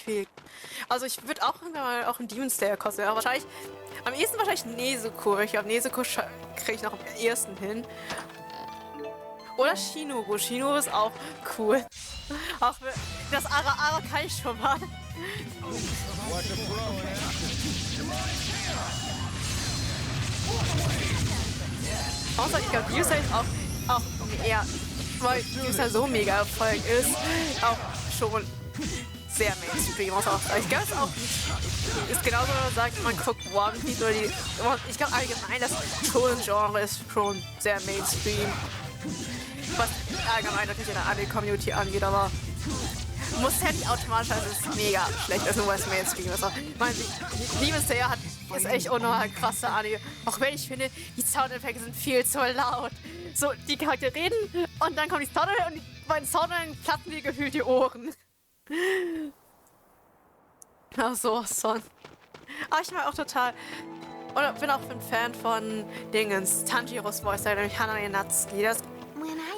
viel. Also ich würde auch irgendwann mal auch einen Demon Slayer Cosplay, aber wahrscheinlich, am ehesten wahrscheinlich Nezuko. Ich glaube, Nezuko kriege ich noch am ehesten hin. Oder Shinobu. Shinobu ist auch cool. Auch das Ara kann ich schon mal. Außer ich glaube, User ist auch eher, weil User so mega Erfolg ist, auch schon sehr Mainstream. Also ich glaube, es auch ist genauso, wenn man sagt, man guckt One Piece oder die. Ich glaube allgemein, das Shonen-Genre ist schon sehr Mainstream. Was allgemein natürlich in der Anime-Community angeht, aber muss ja nicht automatisch, also es ist mega schlecht, also nur weil es Mainstream ist. Ich meine, Demon Slayer ist echt unnormal krasser Anime. Auch wenn ich finde, die Soundeffekte sind viel zu laut. So, die Charaktere reden und dann kommen die Soundeffekte und bei den Soundeffekten platzen dir gefühlt die Ohren. Ach so, Son. Aber ich mag auch total, oder bin auch ein Fan von Dingens, Tanjiros Voice, nämlich Hanae Natsuki. Das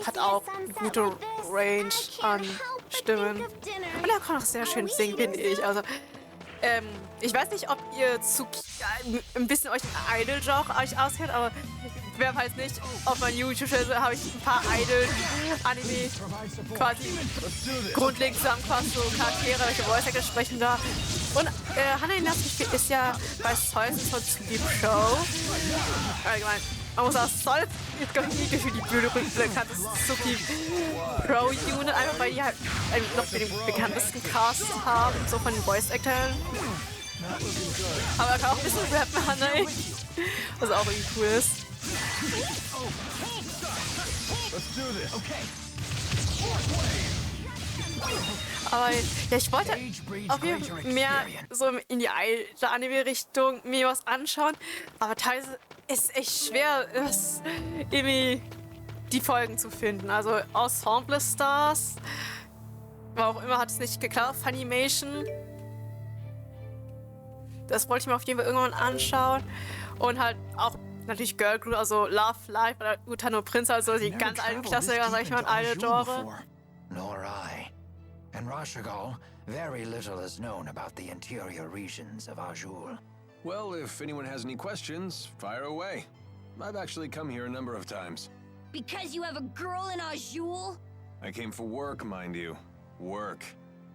hat auch eine gute Range an Stimmen. Und er kann auch sehr schön singen, finde ich. Also, ich weiß nicht, ob ihr ein bisschen euch ein Idol-Genre euch auskennt, aber wer weiß nicht, auf meinem YouTube-Channel habe ich ein paar Idol-Anime quasi grundlegend zusammengefasst, so Charaktere, welche Voice-Actor sprechen da. Und Hanae Natsuki ist ja bei Seite von Sleep Show. Allgemein. Man muss auch Seite jetzt gar nicht für die Bühne bekannt ist Suki Pro Unit, einfach weil die halt noch den bekanntesten Cast haben, so von den Voice-Actors. Aber er kann auch ein bisschen rappen, Hanae. Was auch irgendwie cool ist. Aber ja, ich wollte auf jeden Fall mehr so in die alte Anime-Richtung mir was anschauen. Aber teilweise ist es echt schwer, irgendwie die Folgen zu finden. Also Ensemble Stars, warum auch immer hat es nicht geklappt. Funimation. Das wollte ich mir auf jeden Fall irgendwann anschauen. Und halt auch natürlich Girl Group, also Love Live oder Utano Prince, also die ganz alten Klassiker, sag ich mal, alte Genre. Nor I. And Rashagal, very little is known about the interior regions of Azul. Well, if anyone has any questions, fire away. I've actually come here a number of times. Because you have a girl in Azul? I came for work, mind you. Work.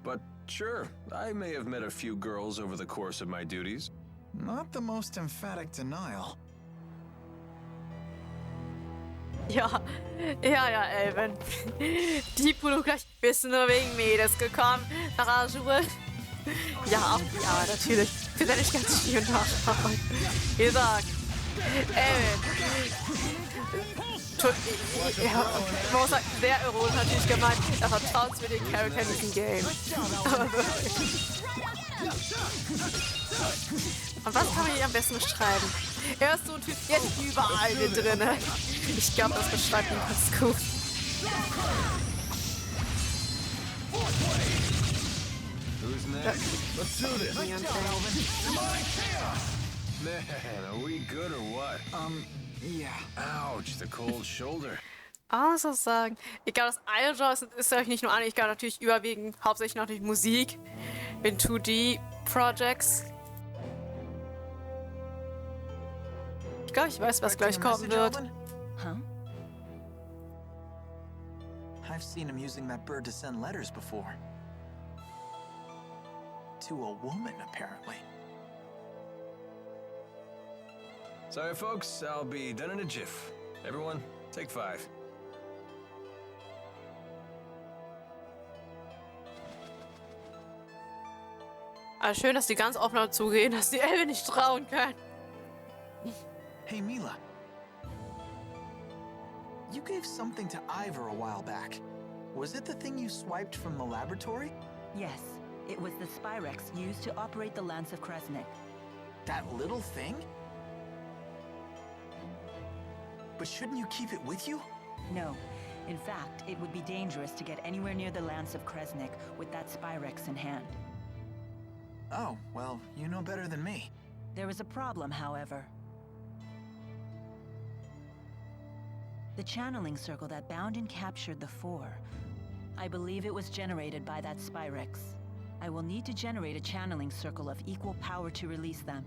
But sure, I may have met a few girls over the course of my duties. Not the most emphatic denial. Ja, Elven. Die Pulu gleich bist du nur wegen Mädels gekommen nach Azul. Ja, natürlich. Wir sind nicht ganz schön nachschauen. Wie gesagt, Elven. Ja, man muss sagen, sehr ironisch natürlich gemeint, er vertraut für den Charakter in diesem Game. Aber wirklich. Und was kann man hier am besten beschreiben? Er ist so ein Typ, der ist überall mit drin. Ich glaube, das beschreibt ihn ganz gut. Who's next? Let's do this. Man, are we good or what? Yeah. Ouch, the cold shoulder. Was soll ich sagen? Ich glaube, das Idol-Genre ist ja nicht nur eine. Ich glaube natürlich überwiegend, hauptsächlich natürlich Musik in 2D-Projects. Ich glaube, ich weiß, was gleich kommen wird. Huh? I've seen him using that bird to send letters before. To a woman, apparently. Sorry, folks, I'll be done in a jiff. Everyone, take 5. Also schön, dass die ganz offen dazu gehen, dass die Elbe nicht trauen können. Hey, Milla. You gave something to Ivor a while back. Was it the thing you swiped from the laboratory? Yes, it was the Spyrex used to operate the Lance of Kresnik. That little thing? But shouldn't you keep it with you? No. In fact, it would be dangerous to get anywhere near the Lance of Kresnik with that Spyrex in hand. Oh, well, you know better than me. There is a problem, however. The channeling circle that bound and captured the Four. I believe it was generated by that Spyrex. I will need to generate a channeling circle of equal power to release them.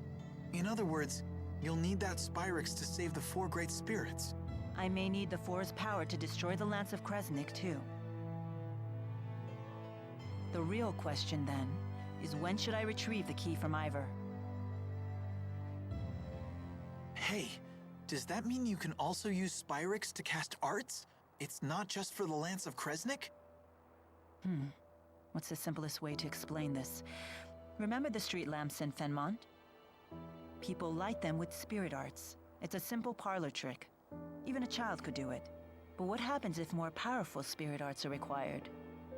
In other words, you'll need that Spyrix to save the 4 great spirits. I may need the Four's power to destroy the Lance of Kresnik, too. The real question, then, is when should I retrieve the key from Ivor? Hey, does that mean you can also use Spyrix to cast arts? It's not just for the Lance of Kresnik? What's the simplest way to explain this? Remember the street lamps in Fenmont? People light them with spirit arts. It's a simple parlor trick. Even a child could do it. But what happens if more powerful spirit arts are required?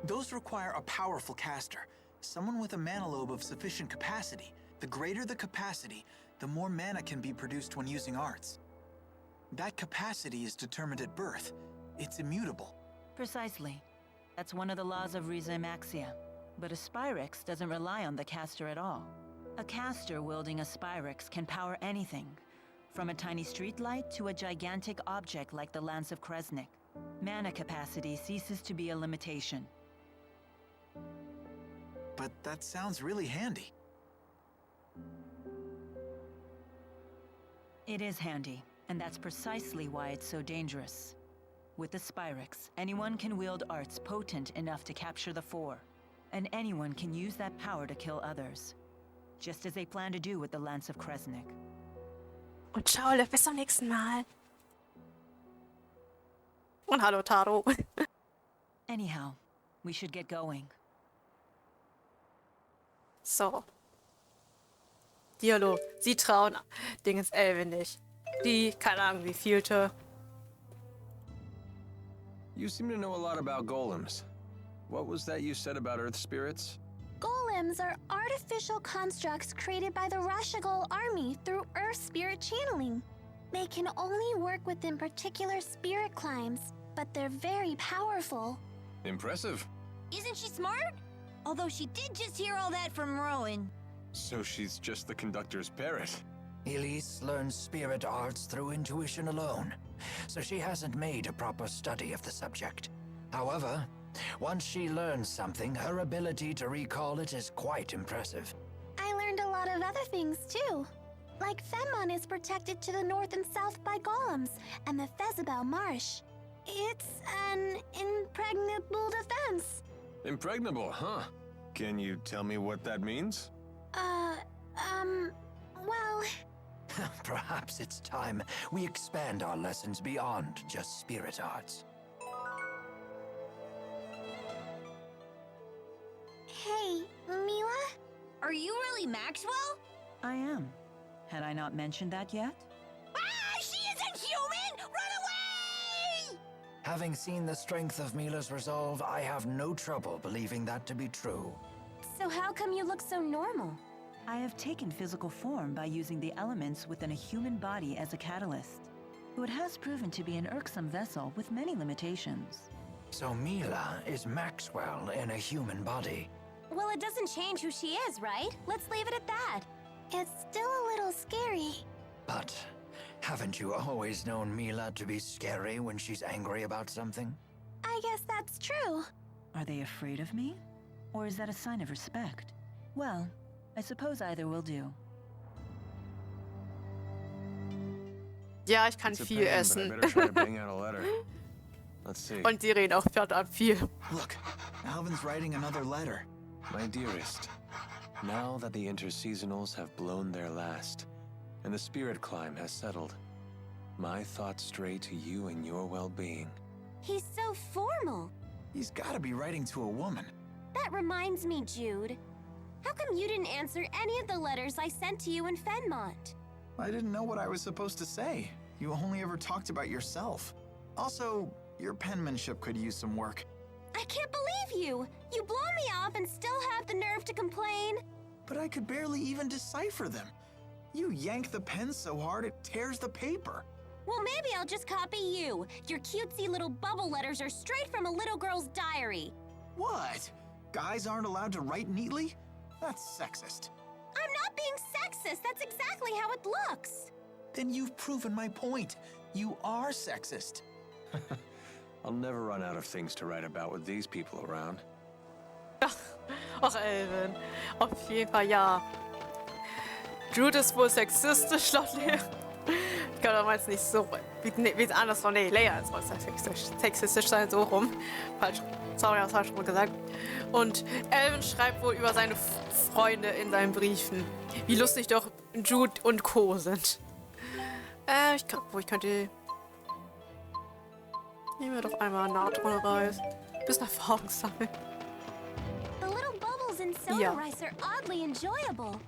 Those require a powerful caster, someone with a mana lobe of sufficient capacity. The greater the capacity, the more mana can be produced when using arts. That capacity is determined at birth. It's immutable. Precisely. That's one of the laws of Rhizomaxia. But a Spyrix doesn't rely on the caster at all. A caster wielding a Spyrix can power anything, from a tiny streetlight to a gigantic object like the Lance of Kresnik. Mana capacity ceases to be a limitation. But that sounds really handy. It is handy, and that's precisely why it's so dangerous. With the Spyrix, anyone can wield arts potent enough to capture the 4, and anyone can use that power to kill others, just as they plan to do with the Lance of Kresnik. Und ciao, bis zum nächsten Mal. Und hallo, Taro. Anyhow, we should get going. So. Dialog. Sie trauen Dingens Elbe nicht. Die, keine Ahnung, wie vielte. You seem to know a lot about golems. What was that you said about earth spirits? Golems are artificial constructs created by the Rashagol army through earth spirit channeling. They can only work within particular spirit climes, but they're very powerful. Impressive. Isn't she smart? Although she did just hear all that from Rowan. So she's just the conductor's parrot. Elise learns spirit arts through intuition alone, so she hasn't made a proper study of the subject. However, once she learns something, her ability to recall it is quite impressive. I learned a lot of other things too. Like Fenmont is protected to the north and south by golems, and the Fezabel Marsh. It's an impregnable defense. Impregnable, huh? Can you tell me what that means? Well... Perhaps it's time we expand our lessons beyond just spirit arts. Hey, Milla? Are you really Maxwell? I am. Had I not mentioned that yet? Ah, she isn't human! Run away! Having seen the strength of Milla's resolve, I have no trouble believing that to be true. So how come you look so normal? I have taken physical form by using the elements within a human body as a catalyst, though it has proven to be an irksome vessel with many limitations. So Milla is Maxwell in a human body. Well, it doesn't change who she is, right? Let's leave it at that. It's still a little scary. But haven't you always known Milla to be scary when she's angry about something? I guess that's true. Are they afraid of me? Or is that a sign of respect? Well, I suppose either will do. Ja, ich kann It's a viel pain, but I essen. better try to bang out a letter. Let's see. Und die reden auch verdammt viel. Look, Alvin's writing another letter. My dearest, now that the interseasonals have blown their last, and the spirit climb has settled, my thoughts stray to you and your well-being. He's so formal. He's gotta be writing to a woman. That reminds me, Jude. How come you didn't answer any of the letters I sent to you in Fenmont? I didn't know what I was supposed to say. You only ever talked about yourself. Also, your penmanship could use some work. I can't believe you! You blow me off and still have the nerve to complain? But I could barely even decipher them. You yank the pen so hard it tears the paper. Well, maybe I'll just copy you. Your cutesy little bubble letters are straight from a little girl's diary. What? Guys aren't allowed to write neatly? That's sexist. I'm not being sexist. That's exactly how it looks. Then you've proven my point. You are sexist. I'll never run out of things to write about with these people around. Ach, Elvin. Auf jeden Fall, ja. Jude ist wohl sexistisch, laut Lea. Ich glaube, damals nicht so. Wie es anders war. Nee, Leia soll sexistisch sein, so rum. Falsch. Sorry, das habe ich schon gesagt. Und Elvin schreibt wohl über seine Freunde in seinen Briefen. Wie lustig doch Jude und Co. sind. Ich könnte. Nehmen wir doch einmal Natronreis. Bisschen Erfahrung sammeln. The little bubbles in soda rice are oddly enjoyable.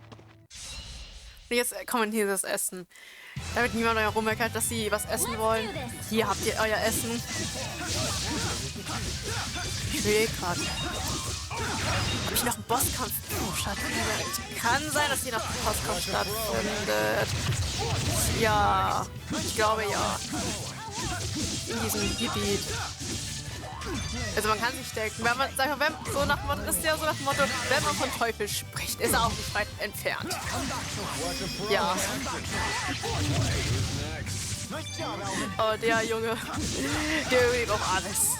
Und jetzt kommen hier das Essen. Damit niemand mehr rummeckert, dass sie was essen wollen. Hier habt ihr euer Essen. Ich will gerade. Hab ich noch einen Bosskampf? Oh, stattfindet. Kann sein, dass hier noch ein Bosskampf stattfindet. Ja, ich glaube ja. In diesem Gebiet. Also man kann sich denken, wenn man, sag mal, wenn, so nach dem Motto, ist ja so nach dem Motto, wenn man von Teufel spricht, ist er auch nicht weit entfernt. Ja. Oh, der Junge, der überlebt auch alles.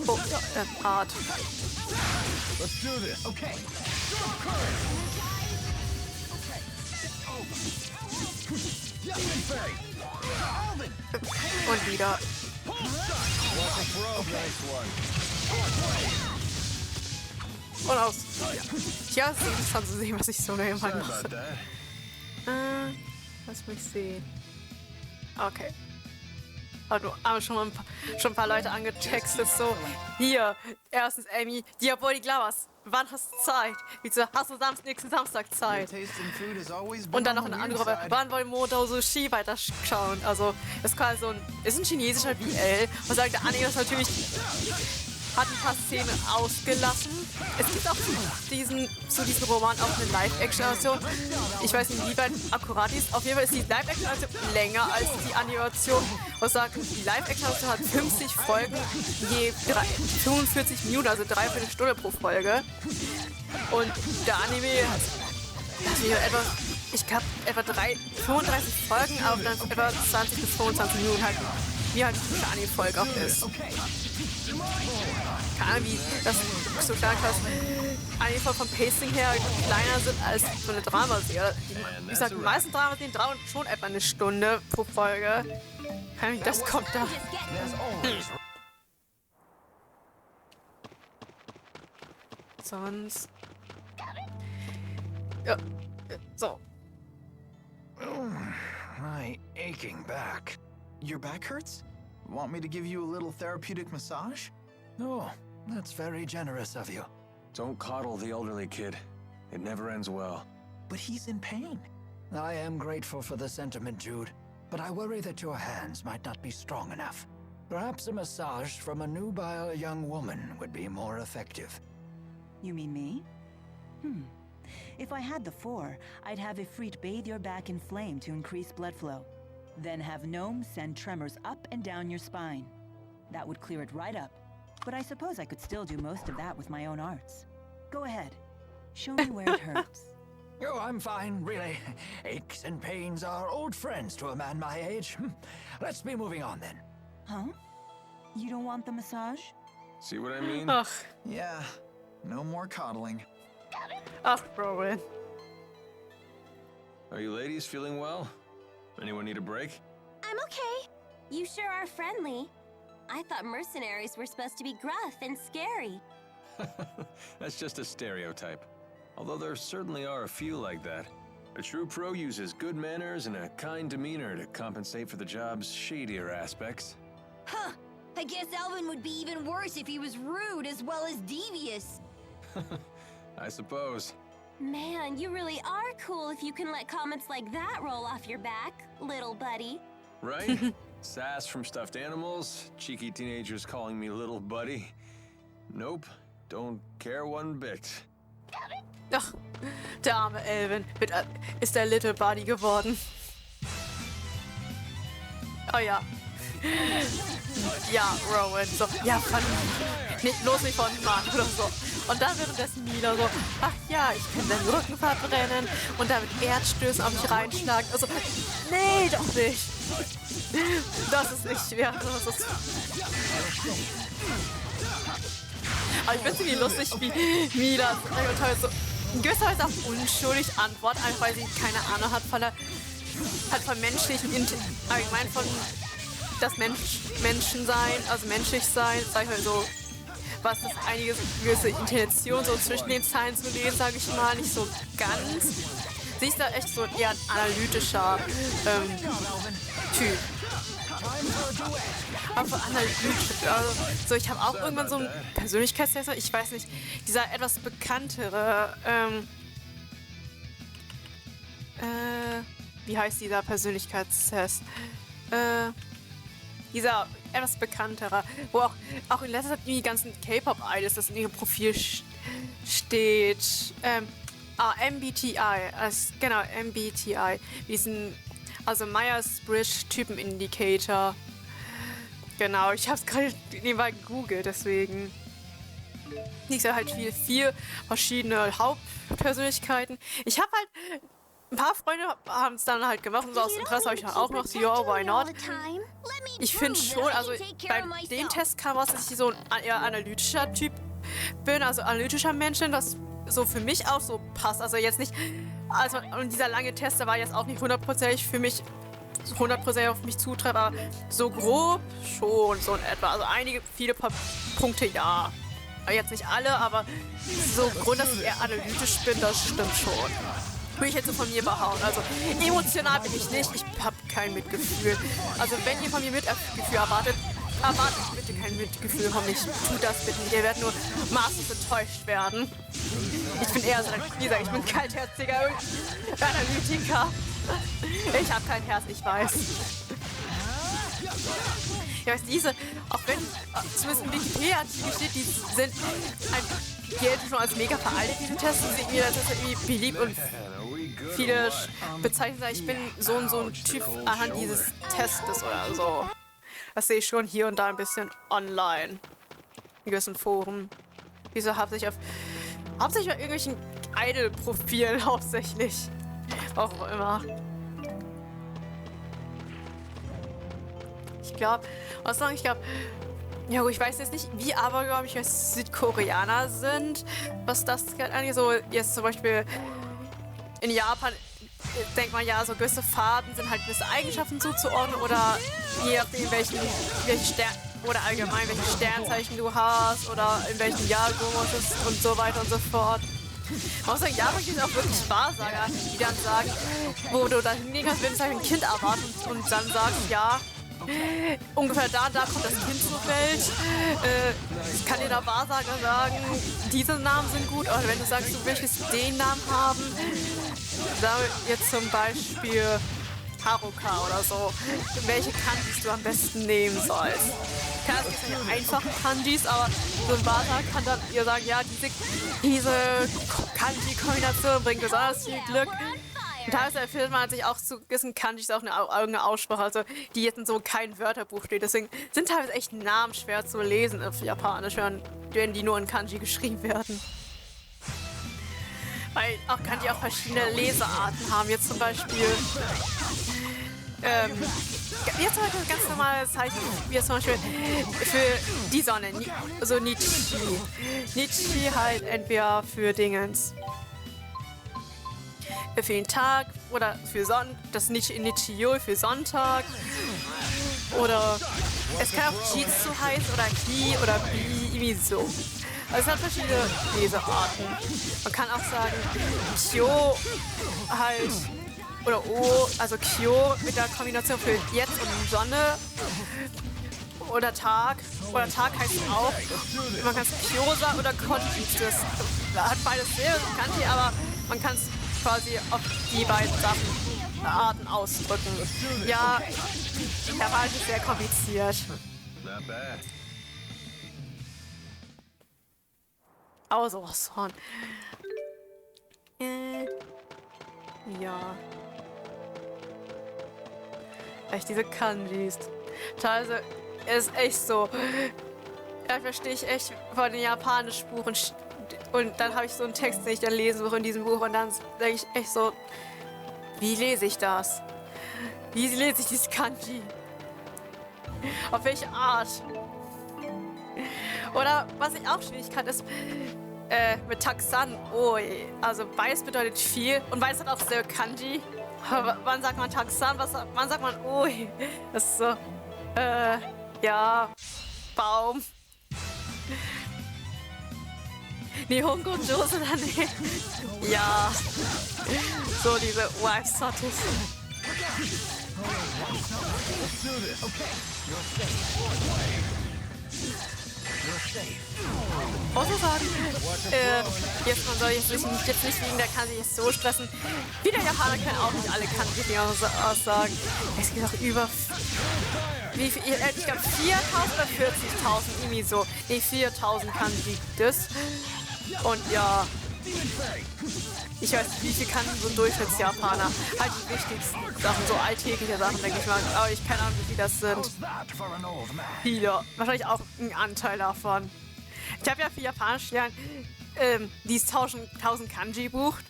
Oh, ja, Art. Und wieder. Und aus. Ja, es ist interessant zu sehen, was ich so immer mache. Lass mich sehen. Okay. Aber schon ein paar Leute angetextet, so. Hier, erstens Amy, Diabolik Lavas. Wann hast du Zeit? Wieso hast du nächsten Samstag Zeit? Und dann noch eine andere Gruppe. Wann wollen Moto Sushi weiterschauen? Also, es ist ein chinesischer BL. Und sagt, der Anime ist natürlich, hat ein paar Szenen ausgelassen. Es gibt auch zu diesem Roman auch eine Live-Action-Version. Ich weiß nicht, wie weit akkurat die ist. Auf jeden Fall ist die Live-Action-Version länger als die Animation. Und sagt, die Live-Action-Version hat 50 Folgen, je 45 Minuten, also 3/4 Stunde pro Folge. Und der Anime hat ich glaube, etwa 35 Folgen, aber dann etwa 20 bis 25 Minuten halt, wie halt eine Anime-Folge auch ist. Keine Ahnung, wie das so stark ist. Anime vom Pacing her kleiner sind als so eine Dramaserie. Wie gesagt, die meisten Dramaserien dauern schon etwa eine Stunde pro Folge. Keine Ahnung, wie das kommt da. Sonst. Ja, so. My aching back. Your back hurts? Want me to give you a little therapeutic massage? Oh, that's very generous of you. Don't coddle the elderly kid. It never ends well. But he's in pain. I am grateful for the sentiment, Jude, but I worry that your hands might not be strong enough. Perhaps a massage from a nubile young woman would be more effective. You mean me? If I had the 4, I'd have Ifrit bathe your back in flame to increase blood flow. Then have Gnome send tremors up and down your spine. That would clear it right up. But I suppose I could still do most of that with my own arts. Go ahead. Show me where it hurts. Oh, I'm fine, really. Aches and pains are old friends to a man my age. Let's be moving on then. Huh? You don't want the massage? See what I mean? Ach, Yeah, no more coddling. ach, Rowan. Are you ladies feeling well? Anyone need a break? I'm okay. You sure are friendly. I thought mercenaries were supposed to be gruff and scary. That's just a stereotype. Although there certainly are a few like that. A true pro uses good manners and a kind demeanor to compensate for the job's shadier aspects. Huh. I guess Elvin would be even worse if he was rude as well as devious. I suppose. Man, you really are cool if you can let comments like that roll off your back, little buddy. Right? Sass from stuffed animals, cheeky teenagers calling me little buddy. Nope, don't care one bit. Ach, der arme Elvin ist der Little Buddy geworden. Oh ja. Ja, Rowan, so, ja, bloß nicht von Mann oder so. Und dann währenddessen Milla so, ach ja, ich kann deinen Rücken verbrennen und damit Erdstößen auf mich reinschlagen. Also, nee, doch nicht. Das ist nicht schwer. Das ist Aber ich finde es irgendwie lustig, wie Milla so in gewisser Weise auch unschuldig antwortet, einfach weil sie keine Ahnung hat von menschlichen, allgemein von das Menschensein, also menschlich sein, sag ich mal so, was ist einige gewisse Intention so zwischen den Zeilen zu lesen, sage ich mal, nicht so ganz. Sie ist da echt so eher ein analytischer Typ. Aber analytisch, also so, ich habe auch irgendwann so einen Persönlichkeitstest, ich weiß nicht, dieser etwas bekanntere, wie heißt dieser Persönlichkeitstest? Dieser etwas bekanntere, wo auch in letzter Zeit die ganzen K-Pop-Idols, das in ihrem Profil steht. MBTI, genau, MBTI. Also Myers-Briggs-Typen-Indicator. Genau, ich habe es gerade nebenbei gegoogelt, deswegen. Ich sehe halt vier verschiedene Hauptpersönlichkeiten. Ich habe halt ein paar Freunde haben es dann halt gemacht und so aus Interesse habe ich dann auch noch GER, why not? Ich finde schon, also bei dem Test kam raus, dass ich so ein eher analytischer Typ bin, also analytischer Mensch, das so für mich auch so passt. Also jetzt nicht, also und dieser lange Test, der war jetzt auch nicht hundertprozentig für mich, 100% auf mich zutrifft, aber so grob schon so in etwa. Also viele Punkte ja. Jetzt nicht alle, aber so Grund, dass ich eher analytisch bin, das stimmt schon. Würde ich jetzt so von mir behaupten. Also emotional bin ich nicht, ich habe kein Mitgefühl. Also wenn ihr von mir Mitgefühl erwartet bitte kein Mitgefühl von mich. Tut das bitte nicht. Ihr werdet nur maßlos enttäuscht werden. Ich bin eher so, wie gesagt, ich bin kaltherziger Analytiker. Ich habe kein Herz, ich weiß. Ja, auch wenn zumindest in Wikipedia-Artikel steht, die gelten schon als mega veraltet, diese Tests. Und sehen mir, das ist irgendwie beliebt und viele bezeichnen, ich bin so ein Typ anhand dieses Testes oder so. Das sehe ich schon hier und da ein bisschen online. In gewissen Foren. Wieso hauptsächlich bei irgendwelchen Idol-Profilen hauptsächlich. Auch immer. Ich glaube, ja gut, ich weiß jetzt nicht, wie abergläubig Südkoreaner sind, was das angeht. So jetzt zum Beispiel in Japan denkt man ja, so gewisse Farben sind halt gewisse Eigenschaften zuzuordnen oder je nachdem welche Sternzeichen du hast oder in welchem Jahr du bist und so weiter und so fort. Außer in Japan gibt es auch wirklich Wahrsager, die dann sagen, wo du dann hingehen kannst, wenn du ein Kind erwartest und dann sagst, ja, ungefähr da kommt das Kind zur Welt. Kann dir der Wahrsager sagen, diese Namen sind gut, oder wenn du sagst, du möchtest den Namen haben, sag jetzt zum Beispiel Haruka oder so, welche Kanjis du am besten nehmen sollst. Klar, es gibt ja einfache Kanjis, aber so ein Wahrsager kann dann dir sagen, ja, diese Kanji-Kombination bringt besonders viel Glück. Und teilweise erfindet man sich auch zu gewissen Kanjis auch eine Aussprache, also die jetzt in so kein Wörterbuch steht. Deswegen sind teilweise echt Namen schwer zu lesen auf Japanisch, wenn die nur in Kanji geschrieben werden. Weil auch Kanji auch verschiedene Lesearten haben. Jetzt zum Beispiel jetzt zum Beispiel ein ganz normales Zeichen, wie zum Beispiel für die Sonne, so Nichi. Nichi halt entweder für Dingens. Für den Tag oder für das Nichiyou für Sonntag. Oder es kann auch Jitsu heißen oder Ki oder Bi, irgendwie so. Also es hat verschiedene Lesearten. Man kann auch sagen Kyo halt oder O, also Kyo mit der Kombination für jetzt und Sonne oder Tag. Oder Tag heißt auch, man kann es Kyo sagen oder Konji. Das hat beides sehr Kanji, aber man kann es quasi auf die beiden Arten ausdrücken. Ja, der war halt sehr kompliziert. Aber sowas von. Ja. Echt diese Kanjis. Teilweise ist echt so. Da verstehe ich echt von den japanischen Buchen. Und dann habe ich so einen Text, den ich dann lesen will in diesem Buch. Und dann denke ich echt so, wie lese ich das? Wie lese ich dieses Kanji? Auf welche Art? Oder was ich auch schwierig kann, ist mit Taxan. Oi. Also beides bedeutet viel und beides hat auch sehr Kanji. Aber wann sagt man Taxan? Wann sagt man Oi? Das ist so. Ja. Baum. Nihongo Jose dann nee. Ja. So diese Wife-Sortes. Also sagen, man soll jetzt nicht wegen der Kanji jetzt so stressen. Viele Japaner können auch nicht alle Kanji aussagen. Es gibt auch über, wie viel, ich glaube 4.000 oder 40.000, irgendwie so. Nee, 4.000 Kanji gibt es. Und ja, ich weiß nicht, wie viel kann so ein Durchschnittsjapaner. Halt die wichtigsten Sachen, so alltägliche Sachen, denke ich mal. Aber ich keine Ahnung, wie viele das sind. Viele. Wahrscheinlich auch ein Anteil davon. Ich habe ja für Japanisch gelernt, die es 1000 Kanji bucht.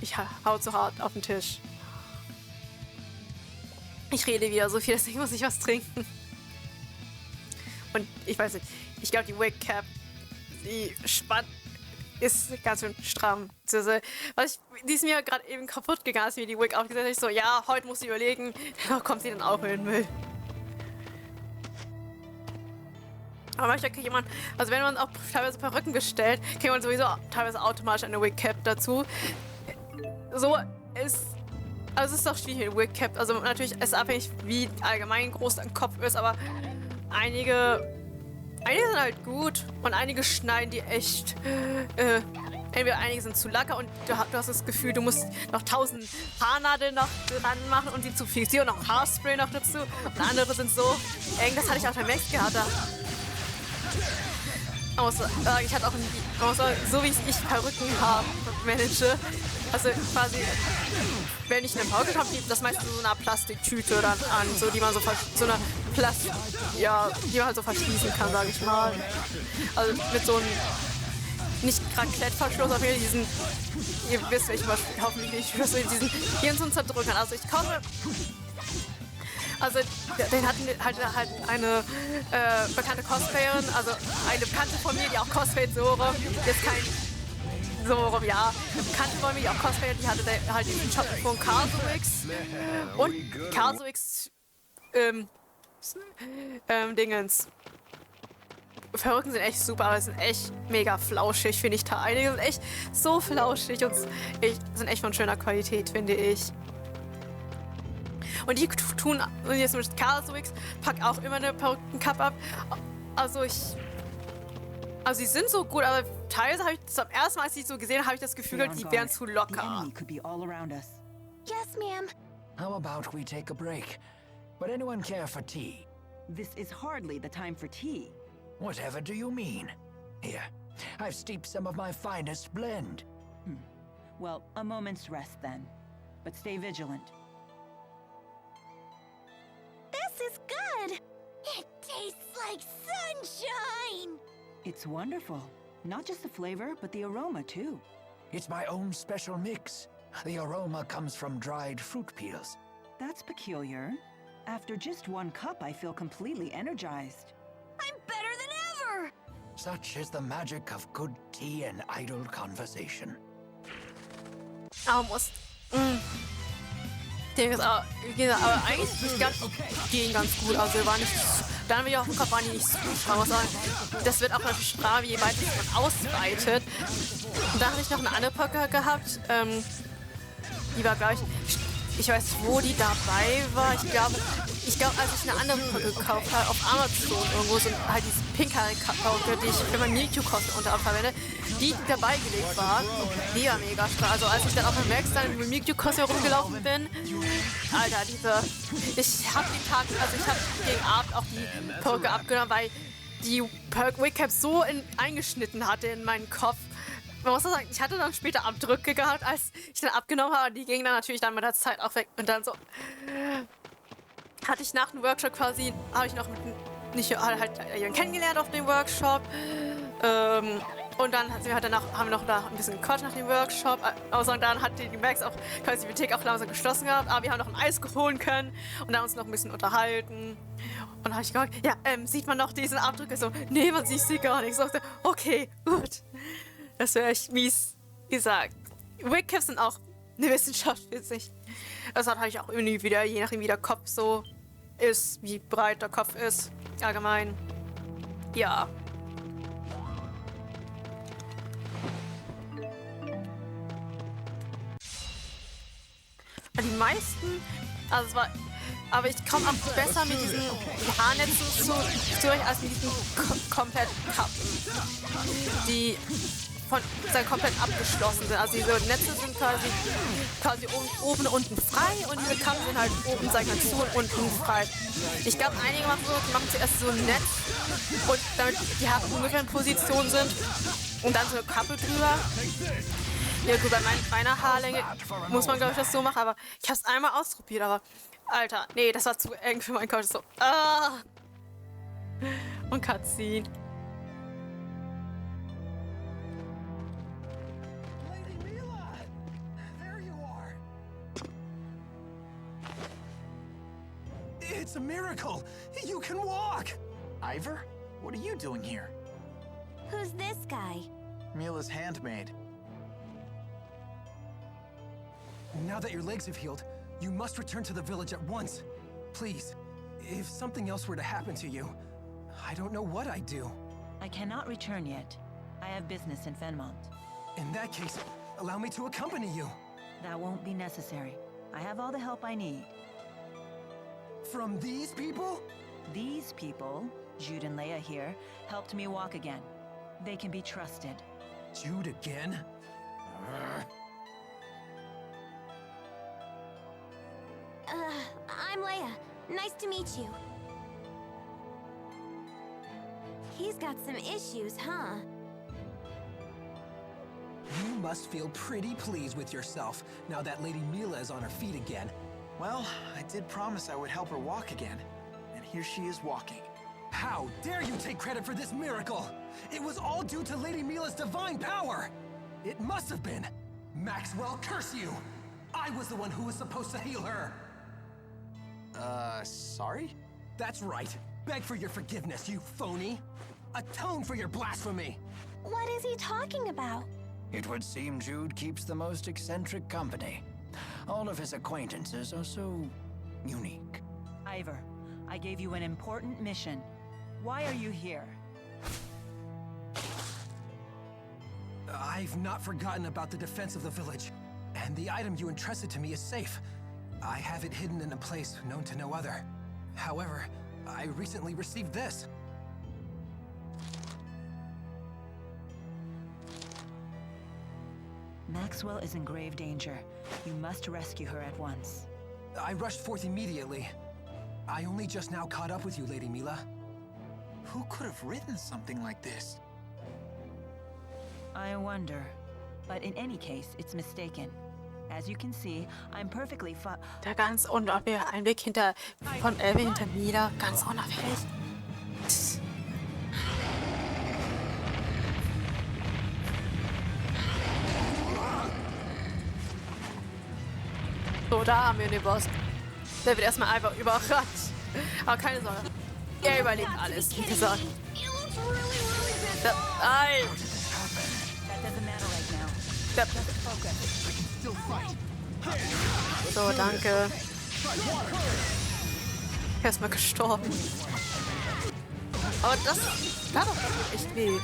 Ich hau zu hart auf den Tisch. Ich rede wieder so viel, deswegen muss ich was trinken. Und ich weiß nicht, ich glaube die Wig Cap, die ist ganz schön stramm. Die ist mir gerade eben kaputt gegangen, als mir die Wig aufgesetzt habe. Ich so, ja, heute muss ich überlegen, dann kommt sie dann auch in den Müll. Aber manchmal kriegt jemand, also wenn man auch teilweise Perücken bestellt, kriegt man sowieso teilweise automatisch eine Wig Cap dazu. So ist, also es ist doch schwierig mit Wig Cap. Also natürlich ist es abhängig, wie allgemein groß dein Kopf ist, aber einige sind halt gut und einige schneiden die echt. Entweder einige sind zu locker und du hast das Gefühl, du musst noch 1000 Haarnadeln noch dran machen und sie zu fixieren und noch Haarspray noch dazu. Und andere sind so eng, das hatte ich auch beim Max gehabt. Man muss sagen, ich hatte auch so wie ich Perücken manage. Also quasi, wenn ich eine Perücke habe, das meistens so eine Plastiktüte dann an, so die man so eine die man halt so verschließen kann, sage ich mal. Also mit so einem nicht gerade Klettverschluss, aber diesen, ihr wisst welchen, hoffentlich nicht, diesen hier so zerdrücken. Also ich kaufe. Also, den hatten halt eine bekannte Cosplayerin, also eine Bekannte von mir, die auch cosplayt, so rum. Jetzt kein so rum, ja. Eine Bekannte von mir, die auch cosplayt, die hatte halt den Shop von Casuix. Und Casuix, Dingens. Perücken sind echt super, aber sind echt mega flauschig, finde ich. Einige sind echt so flauschig und sind echt von schöner Qualität, finde ich. Und die tun, jetzt mit Casuix, pack auch immer eine Perückenkappe ab. Also sie sind so gut, aber teilweise habe ich das am ersten Mal, als ich so gesehen habe, habe ich das Gefühl, die wären zu locker. Yes, ma'am. How about we take a break? Would anyone care for tea? This is hardly the time for tea. Whatever do you mean? Here, I've steeped some of my finest blend. Well, a moment's rest then. But stay vigilant. This is good. It tastes like sunshine! It's wonderful. Not just the flavor, but the aroma too. It's my own special mix. The aroma comes from dried fruit peels. That's peculiar. After just one cup, I feel completely energized. I'm better than ever! Such is the magic of good tea and idle conversation. Muss. Aber eigentlich, ich glaube, die gehen ganz gut. Also wir waren nicht, dann wieder auf dem Kopf waren die nicht so scharf. Das wird auch natürlich Sprache, je weiter man ausweitet. Und dann habe ich noch eine andere Perücke gehabt. Die war, glaube ich weiß nicht, wo die dabei war. Ich glaube, als ich eine andere Perücke gekauft habe, auf Amazon irgendwo, so halt diese Pink-Perücke, die ich für mein YouTube-Kosten unter anderem verwende, die dabei gelegt war, die war mega stark. Also als ich dann auf dem Max dann mit dem YouTube-Kosten herumgelaufen bin, Alter, ich habe gegen Abend auch die Perücke abgenommen, weil die Wig-Cap so eingeschnitten hatte in meinen Kopf. Man muss auch sagen, ich hatte dann später Abdrücke gehabt, als ich dann abgenommen habe. Die gingen dann natürlich dann mit der Zeit auch weg. Und dann so hatte ich nach dem Workshop quasi, habe ich noch jemanden kennengelernt auf dem Workshop. Und dann haben wir noch da ein bisschen gequatscht nach dem Workshop. Und dann hat die Max auch quasi die Bibliothek auch langsam geschlossen gehabt. Aber wir haben noch ein Eis holen können und haben uns noch ein bisschen unterhalten. Und dann habe ich gesagt, ja, sieht man noch diesen Abdrücke? So, nee, man sieht sie gar nicht. So, okay, gut. Das wäre echt mies gesagt. Wigcaps sind auch eine Wissenschaft für sich. Das hat halt auch irgendwie wieder, je nachdem wie der Kopf so ist, wie breit der Kopf ist, allgemein. Ja. Die meisten, also es war, aber ich komme auch besser mit diesen Haarnetzen durch als mit diesen komplett Kappen, die komplett abgeschlossen sind. Also diese Netze sind quasi oben und unten frei und diese Kappen sind halt oben, sag ich mal, zu und unten frei. Ich glaube, einige machen so, die machen zuerst so ein Netz und damit die Haare ungefähr in Position sind und dann so eine Kappe drüber. Ja gut, bei meiner Haarlänge muss man, glaube ich, das so machen, aber ich habe es einmal ausprobiert, aber Alter, nee, das war zu eng für meinen Kopf. So, und Cutscene. Lady Milla! There you are! It's a miracle! You can walk! Ivor, what are you doing here? Who's this guy? Milla's handmaid. Now that your legs have healed, you must return to the village at once. Please, if something else were to happen to you, I don't know what I'd do. I cannot return yet. I have business in Fenmont. In that case, allow me to accompany you. That won't be necessary. I have all the help I need. From these people? These people, Jude and Leia here, helped me walk again. They can be trusted. Jude again? I'm Leia. Nice to meet you. He's got some issues, huh? You must feel pretty pleased with yourself now that Lady Milla is on her feet again. Well, I did promise I would help her walk again, and here she is walking. How dare you take credit for this miracle? It was all due to Lady Milla's divine power! It must have been. Maxwell, curse you! I was the one who was supposed to heal her! Sorry? That's right. Beg for your forgiveness, you phony! Atone for your blasphemy! What is he talking about? It would seem Jude keeps the most eccentric company. All of his acquaintances are so unique. Ivor, I gave you an important mission. Why are you here? I've not forgotten about the defense of the village, and the item you entrusted to me is safe. I have it hidden in a place known to no other. However, I recently received this. Maxwell is in grave danger. You must rescue her at once. I rushed forth immediately. I only just now caught up with you, Lady Milla. Who could have written something like this? I wonder. But in any case, it's mistaken. As you can see, I'm perfectly fine. Der ganz unauffällige Einblick von Elbe hinter Milla. Ganz unauffällig. So, da haben wir den Boss. Der wird erstmal einfach überrascht. Aber keine Sorge. Er überlebt alles, wie gesagt. Nein! So, danke. Erstmal gestorben. Aber das tat doch echt weh.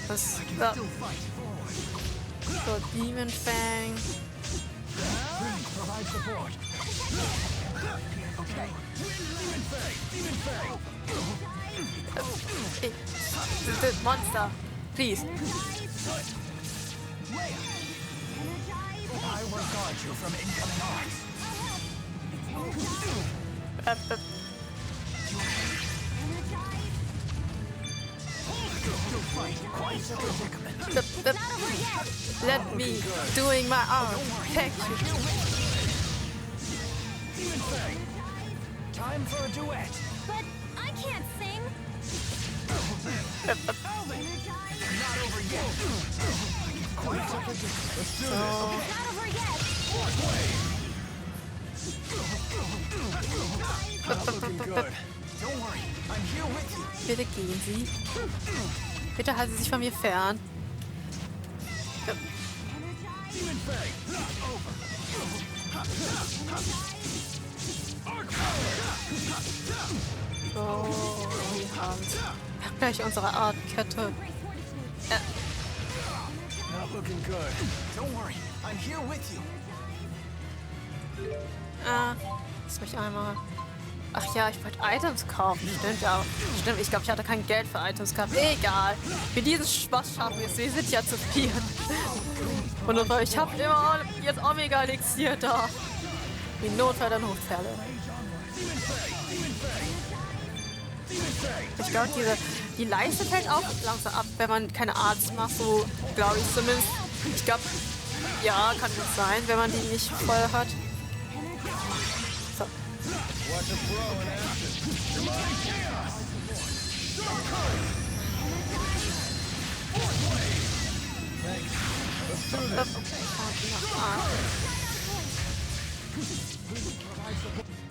Das. Ja. So, Demon Fang. The monster, please. I will guard you from incoming arts. Let me doing my arm. Thank you. Time for a duet. But I can't sing. Bitte gehen Sie. Bitte halten Sie sich von mir fern. So, wir haben gleich unsere Artkette. Lass mich einmal. Ach ja, ich wollte Items kaufen. Stimmt, ja. Stimmt, ich glaube, ich hatte kein Geld für Items gehabt. Egal. Für diesen Spaß schaffen wir es. Wir sind ja zu viel. Und ich habe immer jetzt Omega-Elixier da. Wie Notfall, dann Notfälle. Ich glaube, die Leiste fällt auch langsam ab, wenn man keine Arzt macht. So glaube ich zumindest. Ich glaube, ja, kann das sein, wenn man die nicht voll hat. So.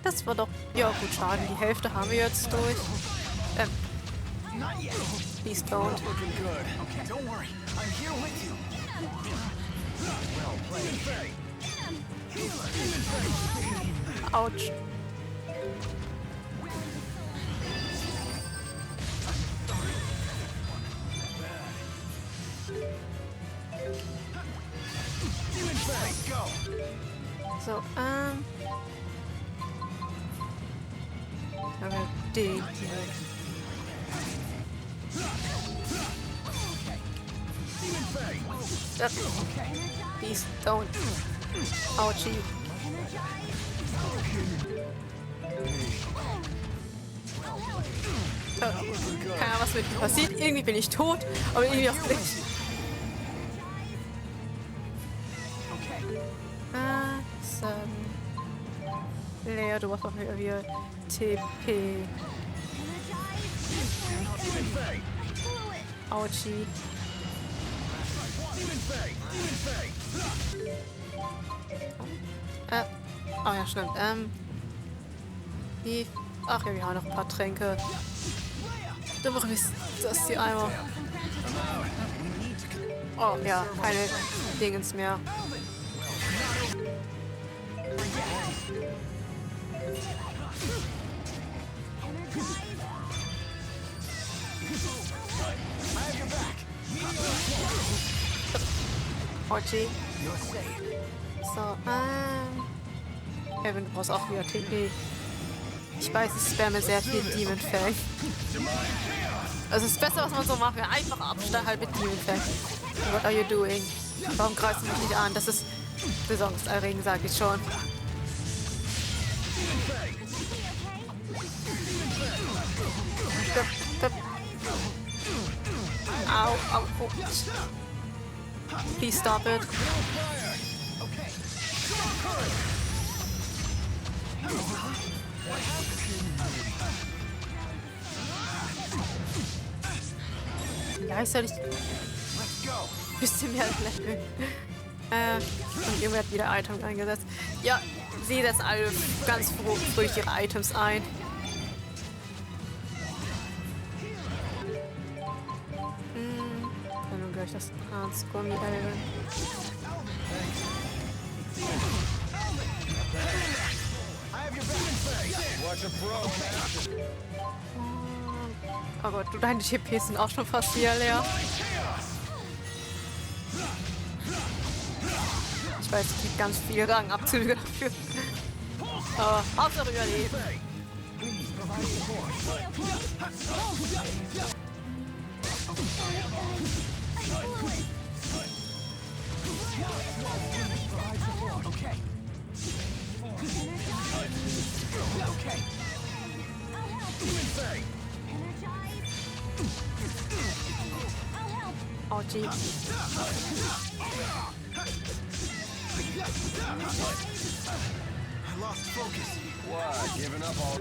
Das war doch... Ja, gut, Schaden. Die Hälfte haben wir jetzt durch. Please don't. Autsch. So, aber den hier. Please don't. Ouchie. Keine Ahnung, was mit mir passiert. Irgendwie bin ich tot, aber irgendwie auch nicht. Lea, du machst auch wieder TP. Ouchie. Oh ja, stimmt. Ach ja, wir haben noch ein paar Tränke. Dann mache ich das hier einmal. Oh ja, keine Dingens mehr. Ouchie. So, Evan, du brauchst auch wieder TP. Ich weiß, ich spamme sehr viel Demon Fang. Also das Beste, was man so macht, wäre einfach absteigen halt mit Demon Fang. What are you doing? Warum greifst du mich nicht an? Das ist besorgniserregend, sag ich schon. Au, au, oh. Please stop it. Gleichzeitig ein bisschen mehr Level. Und irgendwer hat wieder Items eingesetzt. Ja, sie setzen alle ganz früh ihre Items ein. Dann gleich das Harzgummi-Elben. Oh Gott, du, deine TPs sind auch schon fast wieder leer. Ich weiß, es gibt ganz viele Rangabzüge dafür. Aber Hauptsache überleben. Oh, gee. I lost focus. What? Giving up all...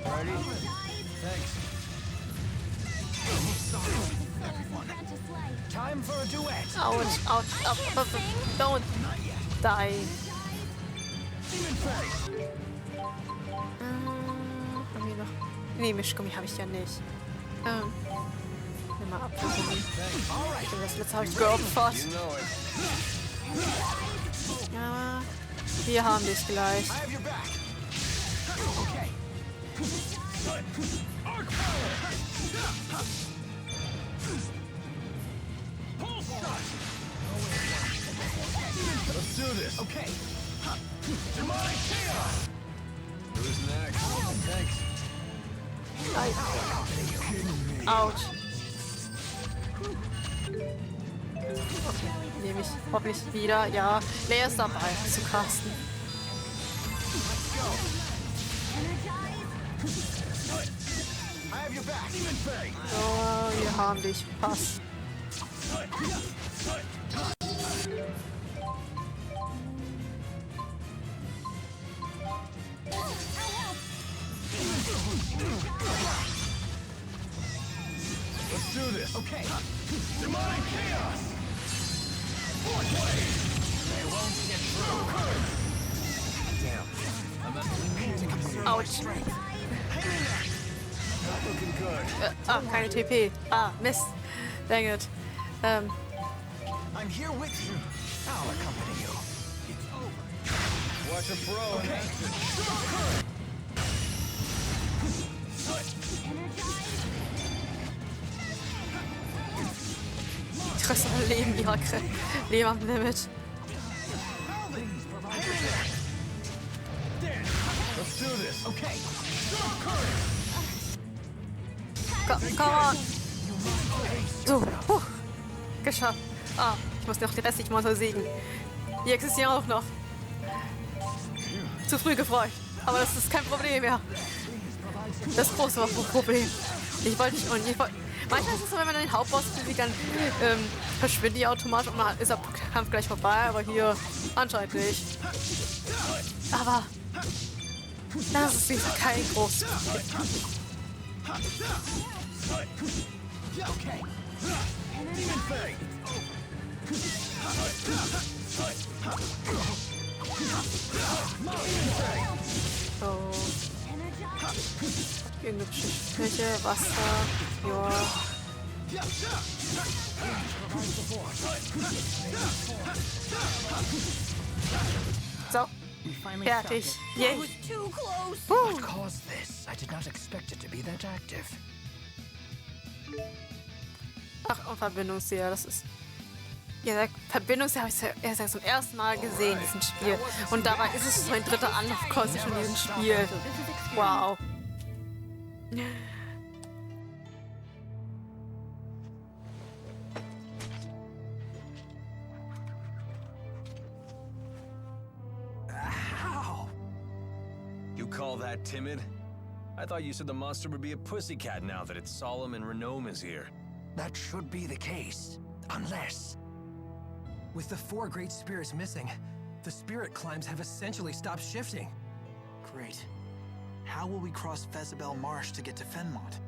Ready? Thanks. Time for a duet. Ouch, ouch, don't die. Irgendwie noch. Nee, Mischgummi habe ich ja nicht. Nimm mal Apfelgummi. Das letzte habe ich geopfert. Ja, wir haben dich gleich. Let's do this. Okay. Demonic chaos. Who's next? Thanks. Autsch. Okay, nehme ich hoffentlich wieder. Ja, wer ist dabei zu casten? So, wir haben dich. Pass. Let's do this. Okay. Demonic chaos. Fourth wave. They won't get through. Damn. Autsch. Not looking good. Keine TP. Mist. Dang it. I'm here with you. I'll accompany you. It's over. Watch a pro. Okay. Die Rest am Leben, ihrer Leben am Limit. Let's do this. Okay. Come on. So, geschafft. Ich muss noch die restlichen Monster siegen. Die existieren auch noch. Zu früh gefreut. Aber das ist kein Problem mehr. Das große Problem. Manchmal ist es so, wenn man den Hauptboss besiegt, dann verschwinden die automatisch und dann ist der Kampf gleich vorbei, aber hier anscheinend nicht. Aber das ist wieder kein großes Problem. So. Irgendeine Fläche, Wasser, ja. So, fertig. Yay. What caused this? I did not expect it to be that active. Ach, und Verbindungsseher, das ist... Ja, Verbindungsseher habe ich erst zum ersten Mal gesehen, diesen Spiel. Und dabei ist es mein dritter Anlauf kostet schon diesen Spiel. Wow. How? You call that timid? I thought you said the monster would be a pussycat now that its solemn and Renome is here. That should be the case. Unless... With the 4 great spirits missing, the spirit climbs have essentially stopped shifting. Great. How will we cross Fezabel Marsh to get to Fenmont?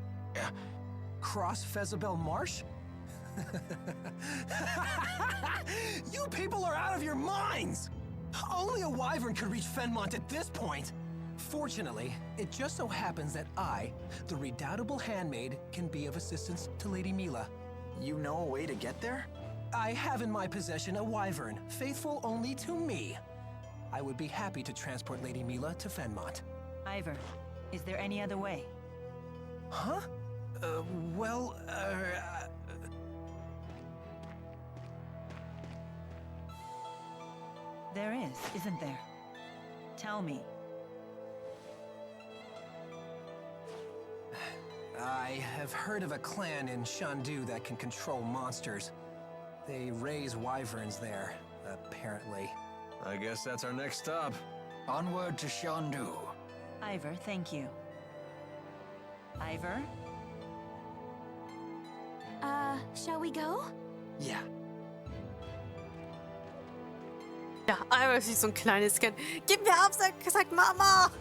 Cross Fezabel Marsh? You people are out of your minds! Only a wyvern could reach Fenmont at this point. Fortunately, it just so happens that I, the redoubtable handmaid, can be of assistance to Lady Milla. You know a way to get there? I have in my possession a wyvern, faithful only to me. I would be happy to transport Lady Milla to Fenmont. Ivor, is there any other way? Huh? There is, isn't there? Tell me. I have heard of a clan in Shandu that can control monsters. They raise wyverns there, apparently. I guess that's our next stop. Onward to Shandu. Ivor, thank you. Ivor? Shall we go? Yeah. Ja, einmal ist so ein kleines Kind. Gib mir ab, sagt Mama!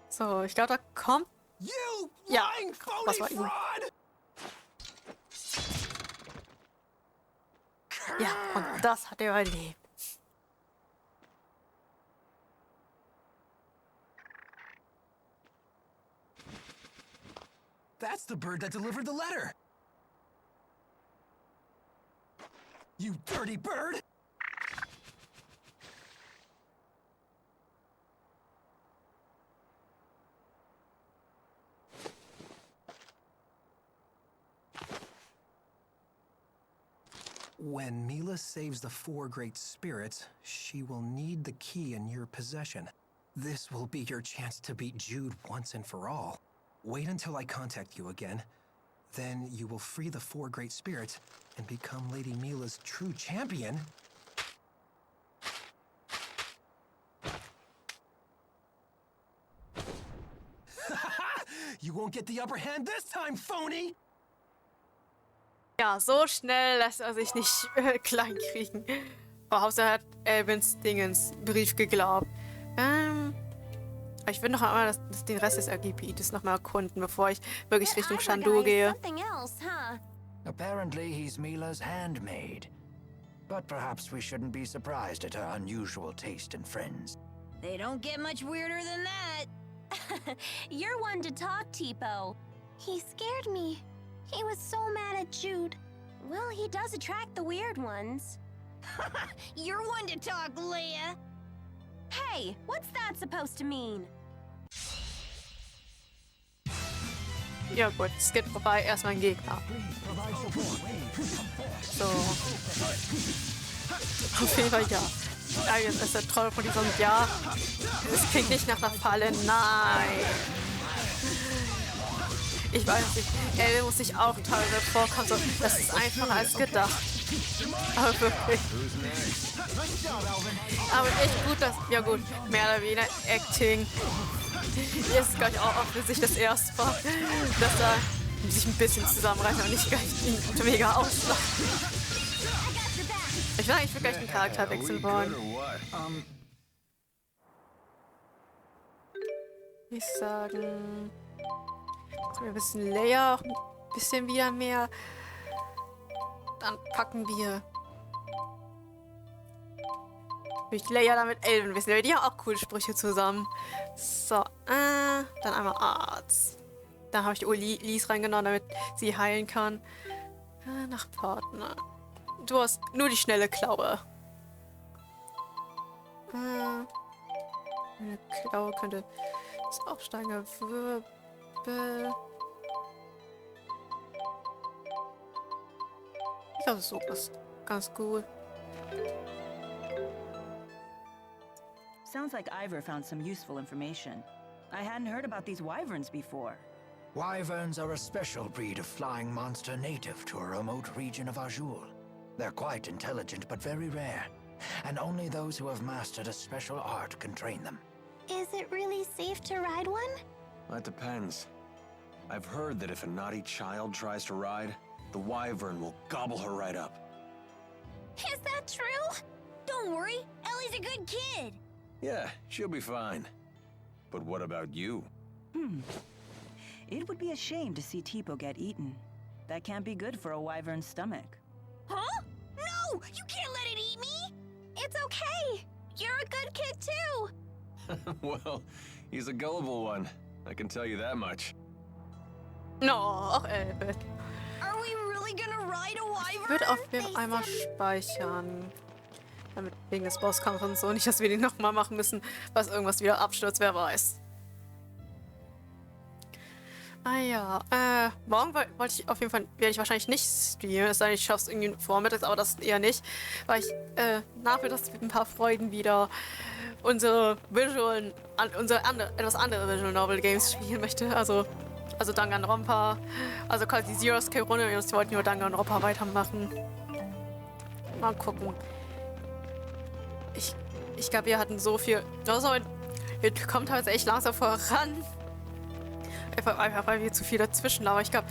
So, ich glaube, da kommt You Ja, lying was phony war ihm? fraud! Ja, und das hat er überlebt. That's the bird that delivered the letter. You dirty bird! When Milla saves the 4 great spirits, she will need the key in your possession. This will be your chance to beat Jude once and for all. Wait until I contact you again. Then you will free the 4 great spirits and become Lady Milla's true champion. You won't get the upper hand this time, phony! Ja, so schnell lässt er sich nicht klein kriegen. Aber Hauptsache hat Elvins Dingens Brief geglaubt. Ich will noch einmal den Rest des Gebietes noch mal erkunden, bevor ich wirklich Richtung Shandu gehe. Something else, huh? Apparently he's Milla's handmaid. But perhaps we shouldn't be surprised at her unusual taste in friends. They don't get much weirder than that. You're one to talk, Tipo. He scared me. He was so mad at Jude. Well, he does attract the weird ones. You're one to talk, Leia. Hey, what's that supposed to mean? Ja gut, es geht vorbei. Erstmal ein Gegner. So. Auf jeden Fall ja. Ja, jetzt ist der Troll von diesem Ja. Es klingt nicht nach einer Falle. Nein. Ich weiß nicht. Er muss sich auch teilweise vorkommen. So, das ist einfacher als gedacht. Aber wirklich. Aber echt gut, dass. Ja gut, mehr oder weniger Acting. Hier ist es, glaube ich, auch für sich das erste Mal, dass er sich ein bisschen zusammenreißt und nicht gleich ihn mega ausschlagen. Ich will eigentlich gleich den Charakter wechseln wollen. Ich sagen. Wir wissen Leia auch ein bisschen wieder mehr. Dann packen wir. Ich Leia damit Elven wissen. Die haben auch coole Sprüche zusammen. So, dann einmal Arzt. Dann habe ich die Lies reingenommen, damit sie heilen kann. Nach Partner. Du hast nur die schnelle Klaue. Eine Klaue könnte das Aufsteiger Wirbel. Ich glaube, so ist ganz gut. Sounds like Ivor found some useful information. I hadn't heard about these wyverns before. Wyverns are a special breed of flying monster native to a remote region of Azul. They're quite intelligent but very rare, and only those who have mastered a special art can train them. Is it really safe to ride one? That depends. I've heard that if a naughty child tries to ride, the wyvern will gobble her right up. Is that true? Don't worry, Ellie's a good kid. Yeah, she'll be fine. But what about you? It would be a shame to see Tipo get eaten. That can't be good for a wyvern's stomach. Huh? No! You can't let it eat me! It's okay. You're a good kid too. Well, he's a gullible one. I can tell you that much. No, Elbe. Are we really gonna ride a Ich wyvern? würde auf jeden Fall einmal speichern. Damit wegen des Bosskampfs und so. Nicht, dass wir den nochmal machen müssen, was irgendwas wieder abstürzt, wer weiß. Ah ja, morgen wollte ich auf jeden Fall, werde ich wahrscheinlich nicht streamen, es sei denn, ich schaffe es irgendwie vormittags, aber das eher nicht, weil ich nachmittags mit ein paar Freunden wieder unsere etwas andere Visual Novel Games spielen möchte, also Danganronpa, also quasi die Zero Scale Runde, wir wollten nur Danganronpa weitermachen. Mal gucken. Ich glaube, wir hatten so viel, also, wir kommen teilweise echt langsam voran. Einfach weil wir zu viel dazwischen aber ich glaube,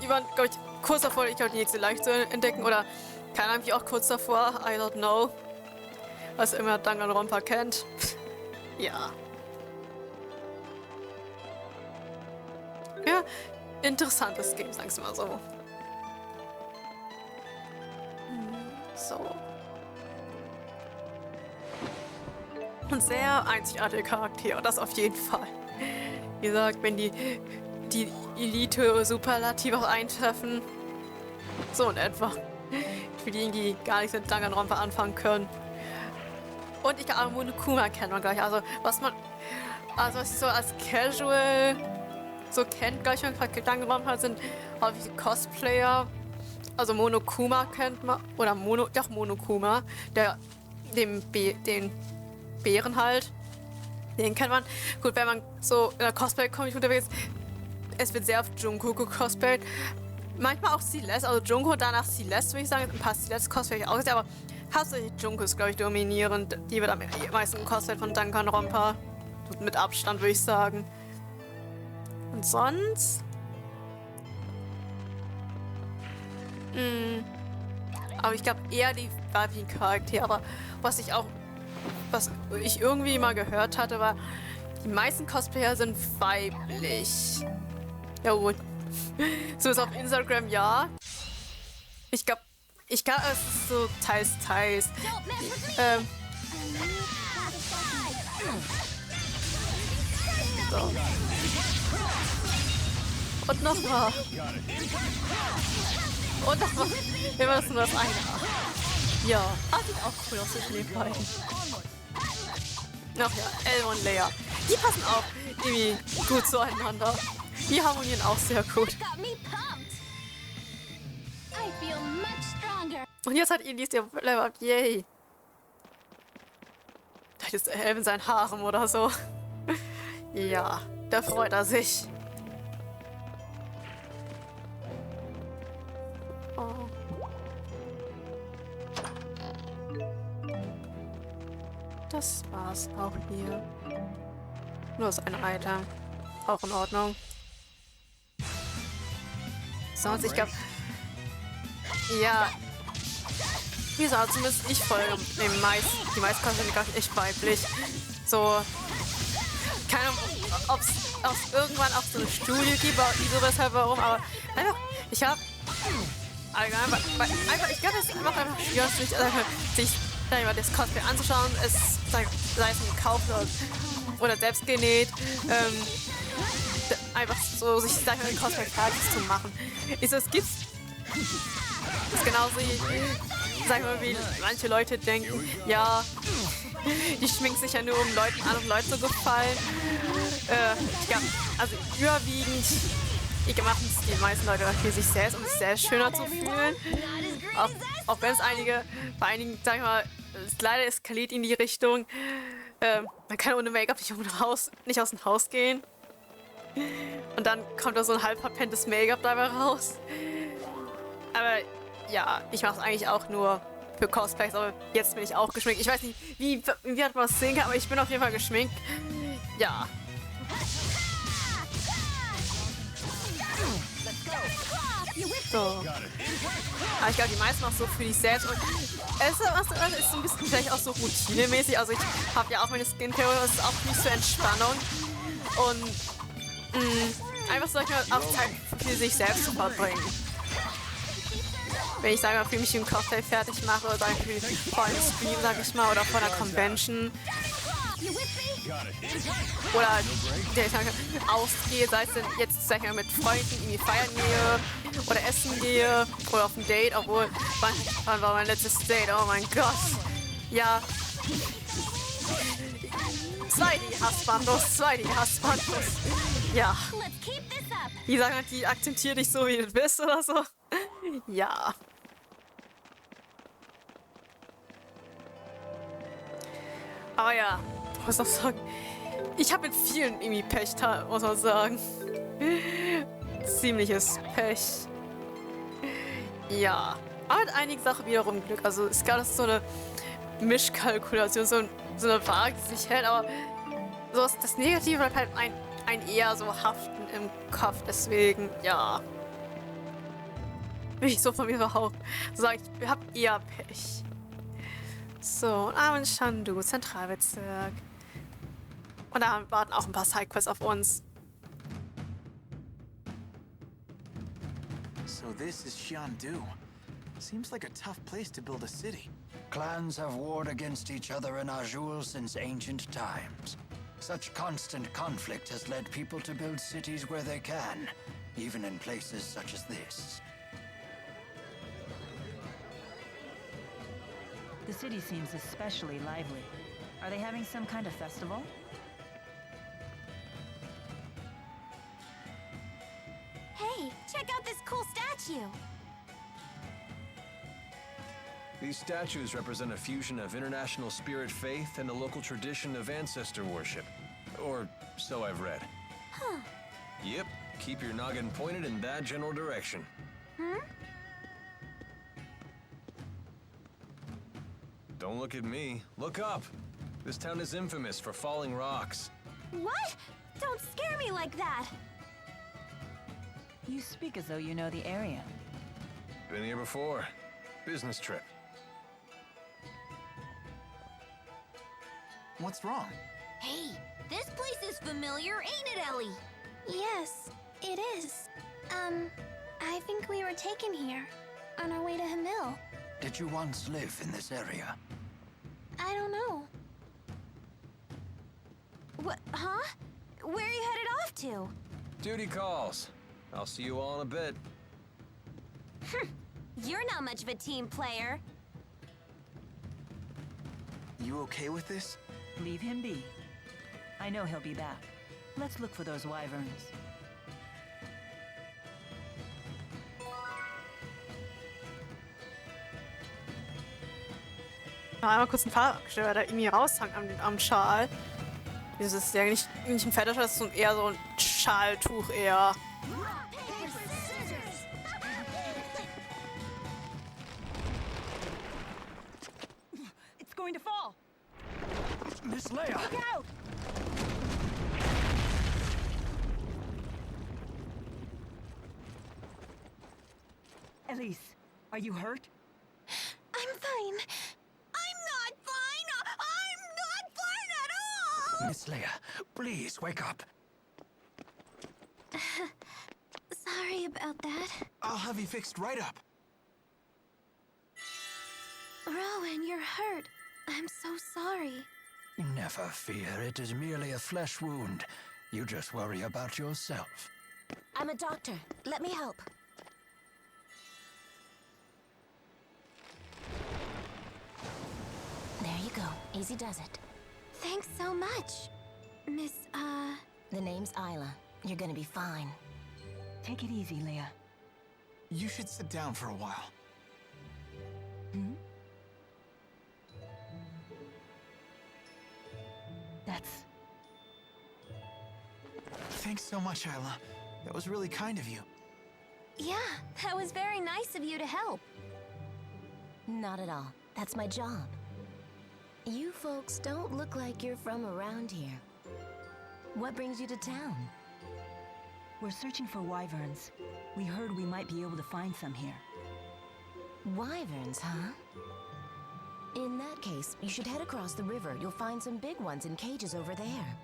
die waren, glaube ich, kurz davor, die nächste Leicht zu entdecken oder keine Ahnung, auch kurz davor, I don't know. Was immer Danganronpa kennt. Ja. Ja, interessantes Game, sag's mal so. So. Und sehr einzigartige Charaktere, das auf jeden Fall. Wie gesagt, wenn die Elite-Superlative auch eintreffen, so in etwa. Für diejenigen, die gar nicht mit Danganronpa anfangen können. Und ich glaube, Monokuma kennt man gleich. Also was ich so als Casual so kennt, gleich wenn man Danganronpa sind häufig Cosplayer. Also Monokuma kennt man, oder Monokuma, den Bären halt. Den kennt man. Gut, wenn man so in der Cosplay-Community unterwegs ist, es wird sehr auf Junko gecosplayt. Manchmal auch Celeste, also Junko, danach Celeste, würde ich sagen. Ein paar Celeste-Cosplay auch gesehen, aber hauptsächlich Junko ist, glaube ich, dominierend. Die wird am meisten gecosplayt von Danganronpa. Mit Abstand, würde ich sagen. Und sonst? Aber ich glaube eher die weiblichen Charaktere. Aber was ich irgendwie mal gehört hatte, war, die meisten Cosplayer sind weiblich. Ja gut. So ist auf Instagram, ja. Ich glaube, es ist so teils. So. Und nochmal. Immer das nur das eine. Ja. Sieht auch cool aus, zwischen den beiden. Ach ja, Elle und Lea. Die passen auch irgendwie gut zueinander. Die harmonieren auch sehr gut. Und jetzt hat Elise ihr Level Up. Yay. Vielleicht ist Elle in seinen Haaren oder so. Ja, da freut er sich. Oh. Das war's auch hier. Nur das eine Item. Auch in Ordnung. Sonst, ich glaube... Ja. Wie gesagt, zumindest ich folge den meisten. Die meisten Content sind, glaube ich, echt weiblich. So... Keine Ahnung, ob es irgendwann auch so eine Studie gibt, wieso, weshalb, warum, aber einfach... Ich habe... Allgemein, ich glaube, es ist einfach schwierig, sich das Cosplay anzuschauen, sei es gekauft oder selbst genäht, einfach so sich den Cosplay fertig zu machen. Es gibt ist genauso wie manche Leute denken, ja, die schminken sich ja nur, um anderen Leuten zu gefallen. Ich glaube, also überwiegend machen es die meisten Leute für sich selbst, um sich selbst schöner zu fühlen. Auch wenn es bei einigen, sag ich mal, es leider eskaliert in die Richtung, man kann ohne Make-up nicht aus dem Haus gehen. Und dann kommt da so ein halb verpenntes Make-up dabei raus. Aber ja, ich mache es eigentlich auch nur für Cosplays, aber jetzt bin ich auch geschminkt. Ich weiß nicht, wie hat man das sehen kann, aber ich bin auf jeden Fall geschminkt. Ja. So. Aber ich glaube, die meisten auch so für dich selbst. Und es ist so ein bisschen vielleicht auch so routinemäßig. Also ich habe ja auch meine Skincare und es ist auch nicht so Entspannung. Und einfach so auch Zeit für sich selbst zu verbringen. Wenn ich, sage mal, für mich einen Cocktail fertig mache oder vor einem Stream, sag ich mal, oder vor einer Convention. Oder der ich sage, ausgehe, sei es denn jetzt, sag ich mal, mit Freunden irgendwie feiern gehe oder essen gehe oder auf ein Date, obwohl, wann war mein letztes Date? Oh mein Gott. Ja. 2D Hassbandos. Ja. Die sagen halt, die akzeptieren dich so, wie du bist oder so. Ja. Aber ja, ich muss auch sagen, ich habe mit vielen irgendwie Pech, muss man sagen. Ziemliches Pech. Ja, aber mit einigen Sachen wiederum Glück. Also es gab so eine Mischkalkulation, so eine Waage, die sich hält, aber so das Negative bleibt halt ein eher so haften im Kopf. Deswegen, ja. Will ich so von mir behaupten. So sage ich hab eher Pech. So, Armen Shandu, Zentralbezirk. Und da warten auch ein paar Sidequests auf uns. So this is Xiandu. Seems like a tough place to build a city. Clans have warred against each other in Azul since ancient times. Such constant conflict has led people to build cities where they can, even in places such as this. The city seems especially lively. Are they having some kind of festival? Hey, check out this cool statue. These statues represent a fusion of international spirit faith and the local tradition of ancestor worship. Or so I've read. Huh. Yep, keep your noggin pointed in that general direction. Don't look at me. Look up. This town is infamous for falling rocks. What? Don't scare me like that. You speak as though you know the area. Been here before. Business trip. What's wrong? Hey, this place is familiar, ain't it, Ellie? Yes, it is. I think we were taken here, on our way to Hamil. Did you once live in this area? I don't know. What, huh? Where are you headed off to? Duty calls. I'll see you all in a bit. You're not much of a team player. You okay with this? Leave him be. I know he'll be back. Let's look for those wyverns. Einmal kurz ein Fahrradsteuer da irgendwie raushängt am Schal. Das ist ja nicht ein Fetisch, das ist eher so ein Schaltuch eher. It's going to fall! Miss Leia! Look out! Elise, are you hurt? I'm fine. I'm not fine! I'm not fine at all! Miss Leia, please wake up. Sorry about that. I'll have you fixed right up. Rowan, you're hurt. I'm so sorry. Never fear, it is merely a flesh wound. You just worry about yourself. I'm a doctor. Let me help. There you go. Easy does it. Thanks so much. Miss, The name's Isla. You're gonna be fine. Take it easy, Leia. You should sit down for a while. That's... Thanks so much, Isla. That was really kind of you. Yeah, that was very nice of you to help. Not at all. That's my job. You folks don't look like you're from around here. What brings you to town? We're searching for wyverns. We heard we might be able to find some here. Wyverns, huh? In that case, you should head across the river. You'll find some big ones in cages over there.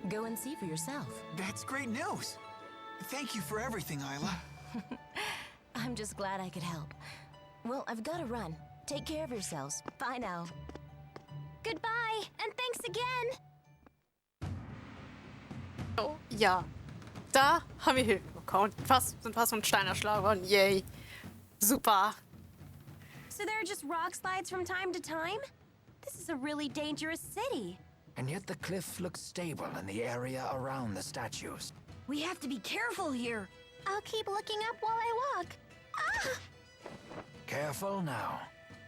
Go and see for yourself. That's great news. Thank you for everything, Isla. I'm just glad I could help. Well, I've got to run. Take care of yourselves. Bye now. Goodbye, and thanks again. Oh, ja. Da haben wir Hilfe bekommen. Sind fast ein Stein erschlagen worden. Yay. Super. So there are just rock slides from time to time? This is a really dangerous city. And yet the cliff looks stable in the area around the statues. We have to be careful here. I'll keep looking up while I walk. Ah! Careful now.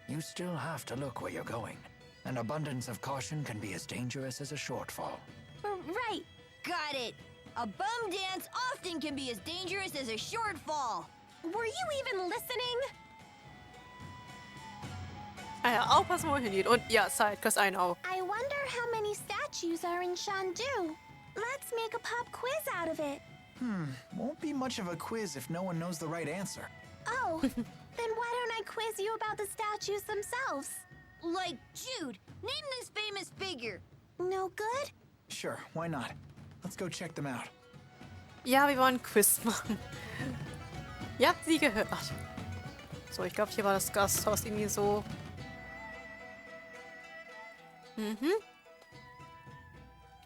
You still have to look where you're going. An abundance of caution can be as dangerous as a shortfall. Right. Got it. A bum dance often can be as dangerous as a shortfall. Were you even listening? Ah ja, aufpassen, wo ihr hingeht. Und ja, Seite, cause I know. I wonder how many statues are in Shandu. Let's make a pop quiz out of it. Won't be much of a quiz if no one knows the right answer. Oh, then why don't I quiz you about the statues themselves? Like, Jude, name this famous figure. No good? Sure, why not? Let's go check them out. Ja, wir wollen ein Quiz machen. Ihr habt sie gehört. So, ich glaube, hier war das Gasthaus irgendwie so. Mhm.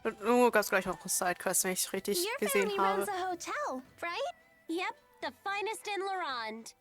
Und nur ganz gleich noch eine Sidequest, wenn ich es richtig Your gesehen family habe. runs a hotel, right? Yep, the finest in Lorand.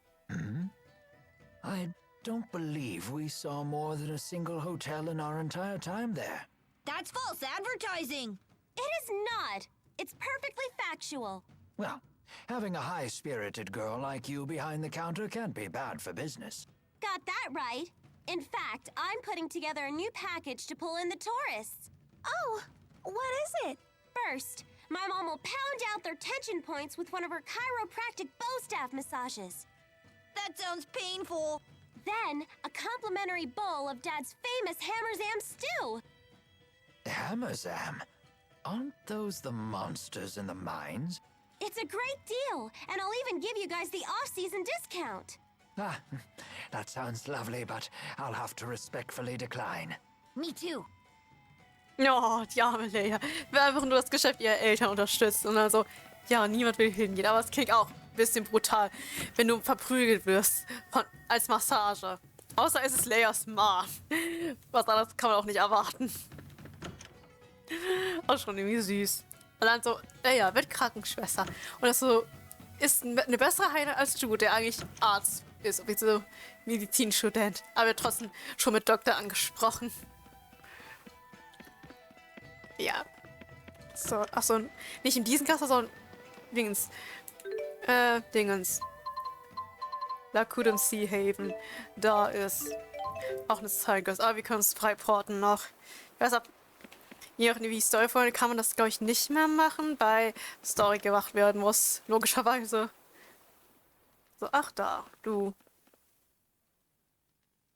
I don't believe we saw more than a single hotel in our entire time there. That's false advertising. It is not. It's perfectly factual. Well, having a high-spirited girl like you behind the counter can't be bad for business. Got that right. In fact, I'm putting together a new package to pull in the tourists. Oh, what is it? First, my mom will pound out their tension points with one of her chiropractic bow staff massages. That sounds painful. Then, a complimentary bowl of Dad's famous Hammerzam stew. Hammerzam? Aren't those the monsters in the mines? It's a great deal, and I'll even give you guys the off-season discount. Ah, that sounds lovely, but I'll have to respectfully decline. Me too. Oh, die arme Leia. Will einfach nur das Geschäft ihrer Eltern unterstützen. Und also, ja, niemand will hingehen. Aber es klingt auch ein bisschen brutal, wenn du verprügelt wirst als Massage. Außer es ist Leias Mom. Was anderes kann man auch nicht erwarten. Auch schon irgendwie süß. Und dann so, Leia wird Krankenschwester. Und das so ist eine bessere Heilerin als du, der eigentlich Arzt ist. Wie so Medizinstudent. Aber wird trotzdem schon mit Doktor angesprochen. Ja. So, achso, nicht in diesem Gasthaus, sondern Dingens. Lacudum Sea Haven. Da ist auch eine Zeitgast. Aber wir können es freiporten noch. Ich weiß, je nachdem wie Story vorhin kann man das, glaube ich, nicht mehr machen, weil Story gemacht werden muss. Logischerweise. So, ach da, du.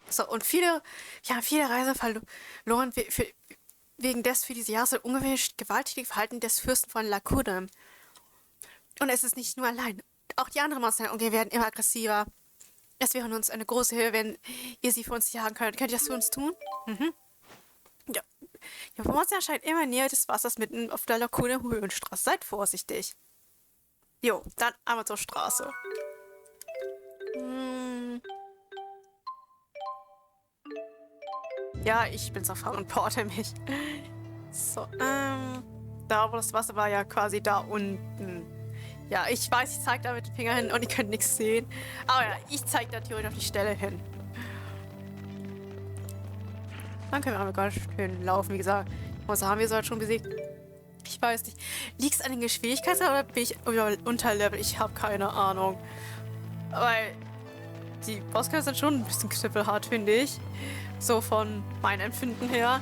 So, und viele Reise verloren wegen des für diese Jahreszeit ungewöhnlich gewalttätigen Verhalten des Fürsten von Lacudum. Und es ist nicht nur allein. Auch die anderen Monster werden immer aggressiver. Es wäre uns eine große Hilfe, wenn ihr sie für uns jagen könnt. Könnt ihr das für uns tun? Mhm. Ja. Ja, Monster erscheint immer näher des Wassers mitten auf der Lacudum Höhenstraße. Seid vorsichtig. Jo, dann einmal zur Straße. Ja, ich bin's erfahren und porte mich. So, da wo das Wasser war, ja quasi da unten. Ja, ich weiß, ich zeige da mit dem Finger hin und ihr könnt nichts sehen. Aber ja, ich zeige da theoretisch auf die Stelle hin. Dann können wir aber ganz schön laufen, wie gesagt. Was haben wir so halt schon besiegt? Ich weiß nicht. Liegt es an den Geschwindigkeiten oder bin ich unterlevel? Ich habe keine Ahnung. Weil die Bosskämpfe sind schon ein bisschen knüppelhart, finde ich. So von meinem Empfinden her.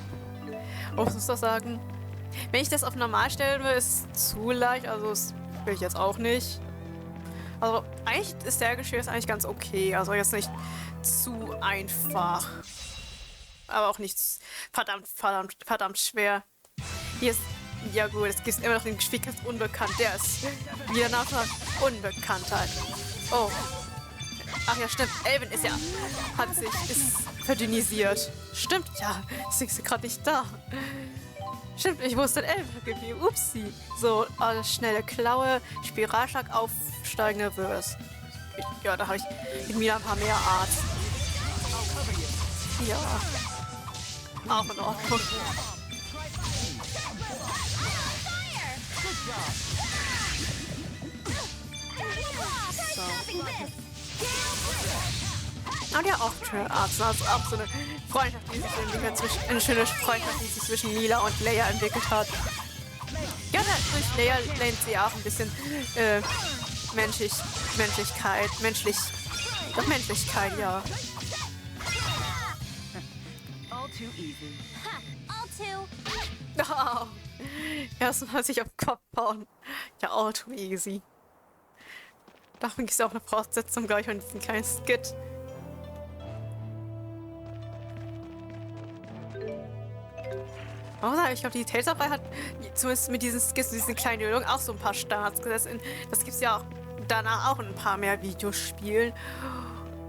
Was muss ich das sagen? Wenn ich das auf normal stellen will, ist es zu leicht. Also das will ich jetzt auch nicht. Also eigentlich ist der Geschirr eigentlich ganz okay. Also jetzt nicht zu einfach. Aber auch nicht verdammt schwer. Hier ist, ja gut, es gibt immer noch den Geschwindigkeits unbekannt. Der ist wieder nach Unbekanntheit. Oh. Ach ja, stimmt. Elvin ist verdünnisiert. Stimmt, ja. Ist sie gerade nicht da. Stimmt, ich wusste Elvin geblieben. Upsi. So, schnelle Klaue, Spiralschlag, aufsteigende Würst. Ja, da habe ich mit mir ein paar mehr Arts. Ja. Auch in Ordnung. So. Und ja, auch schöne Arzt. Also auch so eine Freundschaft, die sich eine schöne Freundschaft, die sich zwischen Milla und Leia entwickelt hat. Ja, durch Leia lernt sie auch ein bisschen Menschlichkeit, ja. All too easy. All too. Oh. Erstmal sich auf den Kopf bauen. Ja, all too easy. Davon gibt es auch eine Fortsetzung gleich von diesem kleinen Skit. Ich glaube, die Tales-Reihe hat zumindest mit diesen Skits, diesen kleinen Dialogen auch so ein paar Starts gesetzt. Das gibt es ja auch danach auch in ein paar mehr Videospielen.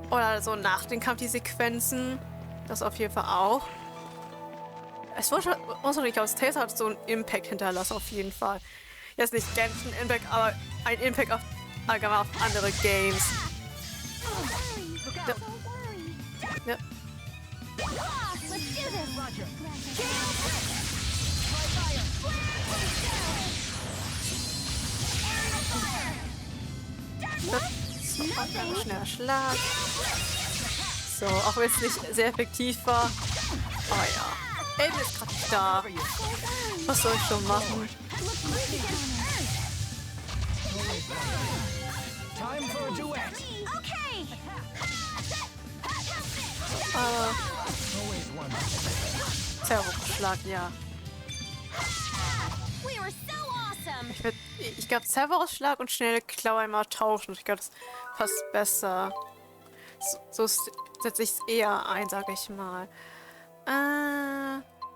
Oder so nach den Kampf die Sequenzen. Das auf jeden Fall auch. Es wurde schon, ich glaube, das Tales hat so einen Impact hinterlassen, auf jeden Fall. Jetzt nicht ganz ein Impact, aber ein Impact auf allgemein auf andere Games. Ja. Ja. So, schneller Schlag. So, auch wenn es nicht sehr effektiv war. Oh ja. Elben ist gerade nicht da. Was soll ich schon machen? Zerberschlag, ja. Ich glaube, Zerberschlag und schnelle Klaue einmal tauschen. Ich glaube, das passt besser. So setze ich es eher ein, sage ich mal.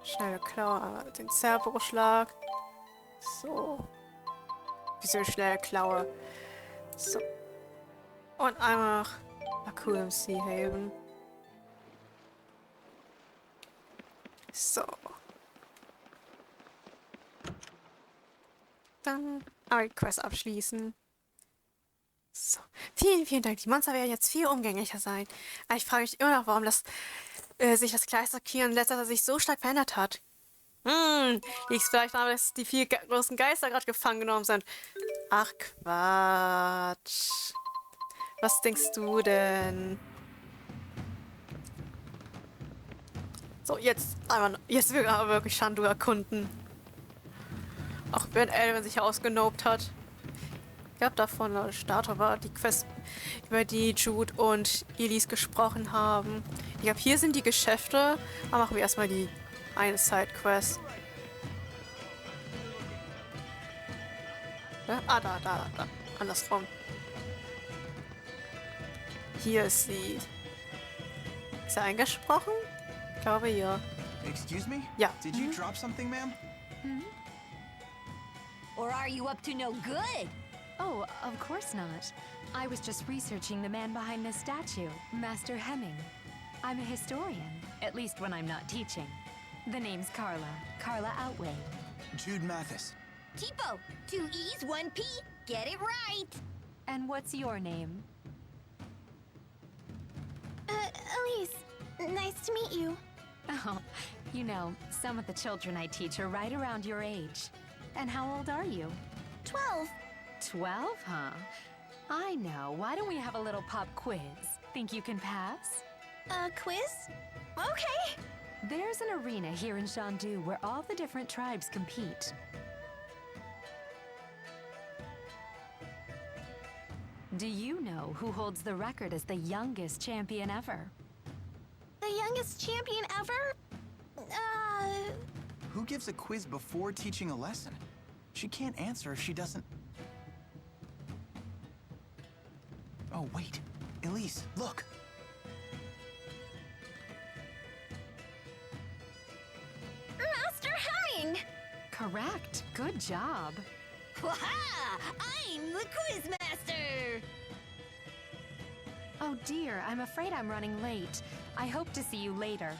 Schnelle Klaue, den Zerberschlag. So. Wieso eine schnelle Klaue? So. Und einmal AQMC heben. So. Dann die Quest abschließen. So. Vielen, vielen Dank. Die Monster werden jetzt viel umgänglicher sein. Aber ich frage mich immer noch, warum sich das Gleichmarkieren in letzter Zeit sich so stark verändert hat. Liegt es vielleicht daran, dass die 4 großen Geister gerade gefangen genommen sind? Ach, Quatsch. Was denkst du denn? So, jetzt will ich aber wirklich Shandu erkunden. Auch wenn Elvin sich ausgenobt hat. Ich glaube, davon laut Statue war die Quest, über die Jude und Elise gesprochen haben. Ich glaube, hier sind die Geschäfte. Aber machen wir erstmal die eine Side-Quest. Ja? Da. Andersrum. Hier ist sie. Ist er eingesprochen? Ich glaube, ja. Excuse me? Ja. Did you drop something, ma'am? Or are you up to no good? Oh, of course not. I was just researching the man behind this statue, Master Hemming. I'm a historian, at least when I'm not teaching. The name's Carla Outway. Jude Mathis. Tipo, 2 E's, 1 P. Get it right. And what's your name? Elise, nice to meet you. Oh, you know, some of the children I teach are right around your age. And how old are you? 12. 12, huh? I know. Why don't we have a little pop quiz? Think you can pass? A quiz? Okay. There's an arena here in Shandu where all the different tribes compete. Do you know who holds the record as the youngest champion ever? The youngest champion ever? Who gives a quiz before teaching a lesson? She can't answer if she doesn't... Oh, wait. Elise, look! Master Hemming! Correct. Good job. Waha! I'm the quiz master! Oh dear, I'm afraid I'm running late. I hope to see you later.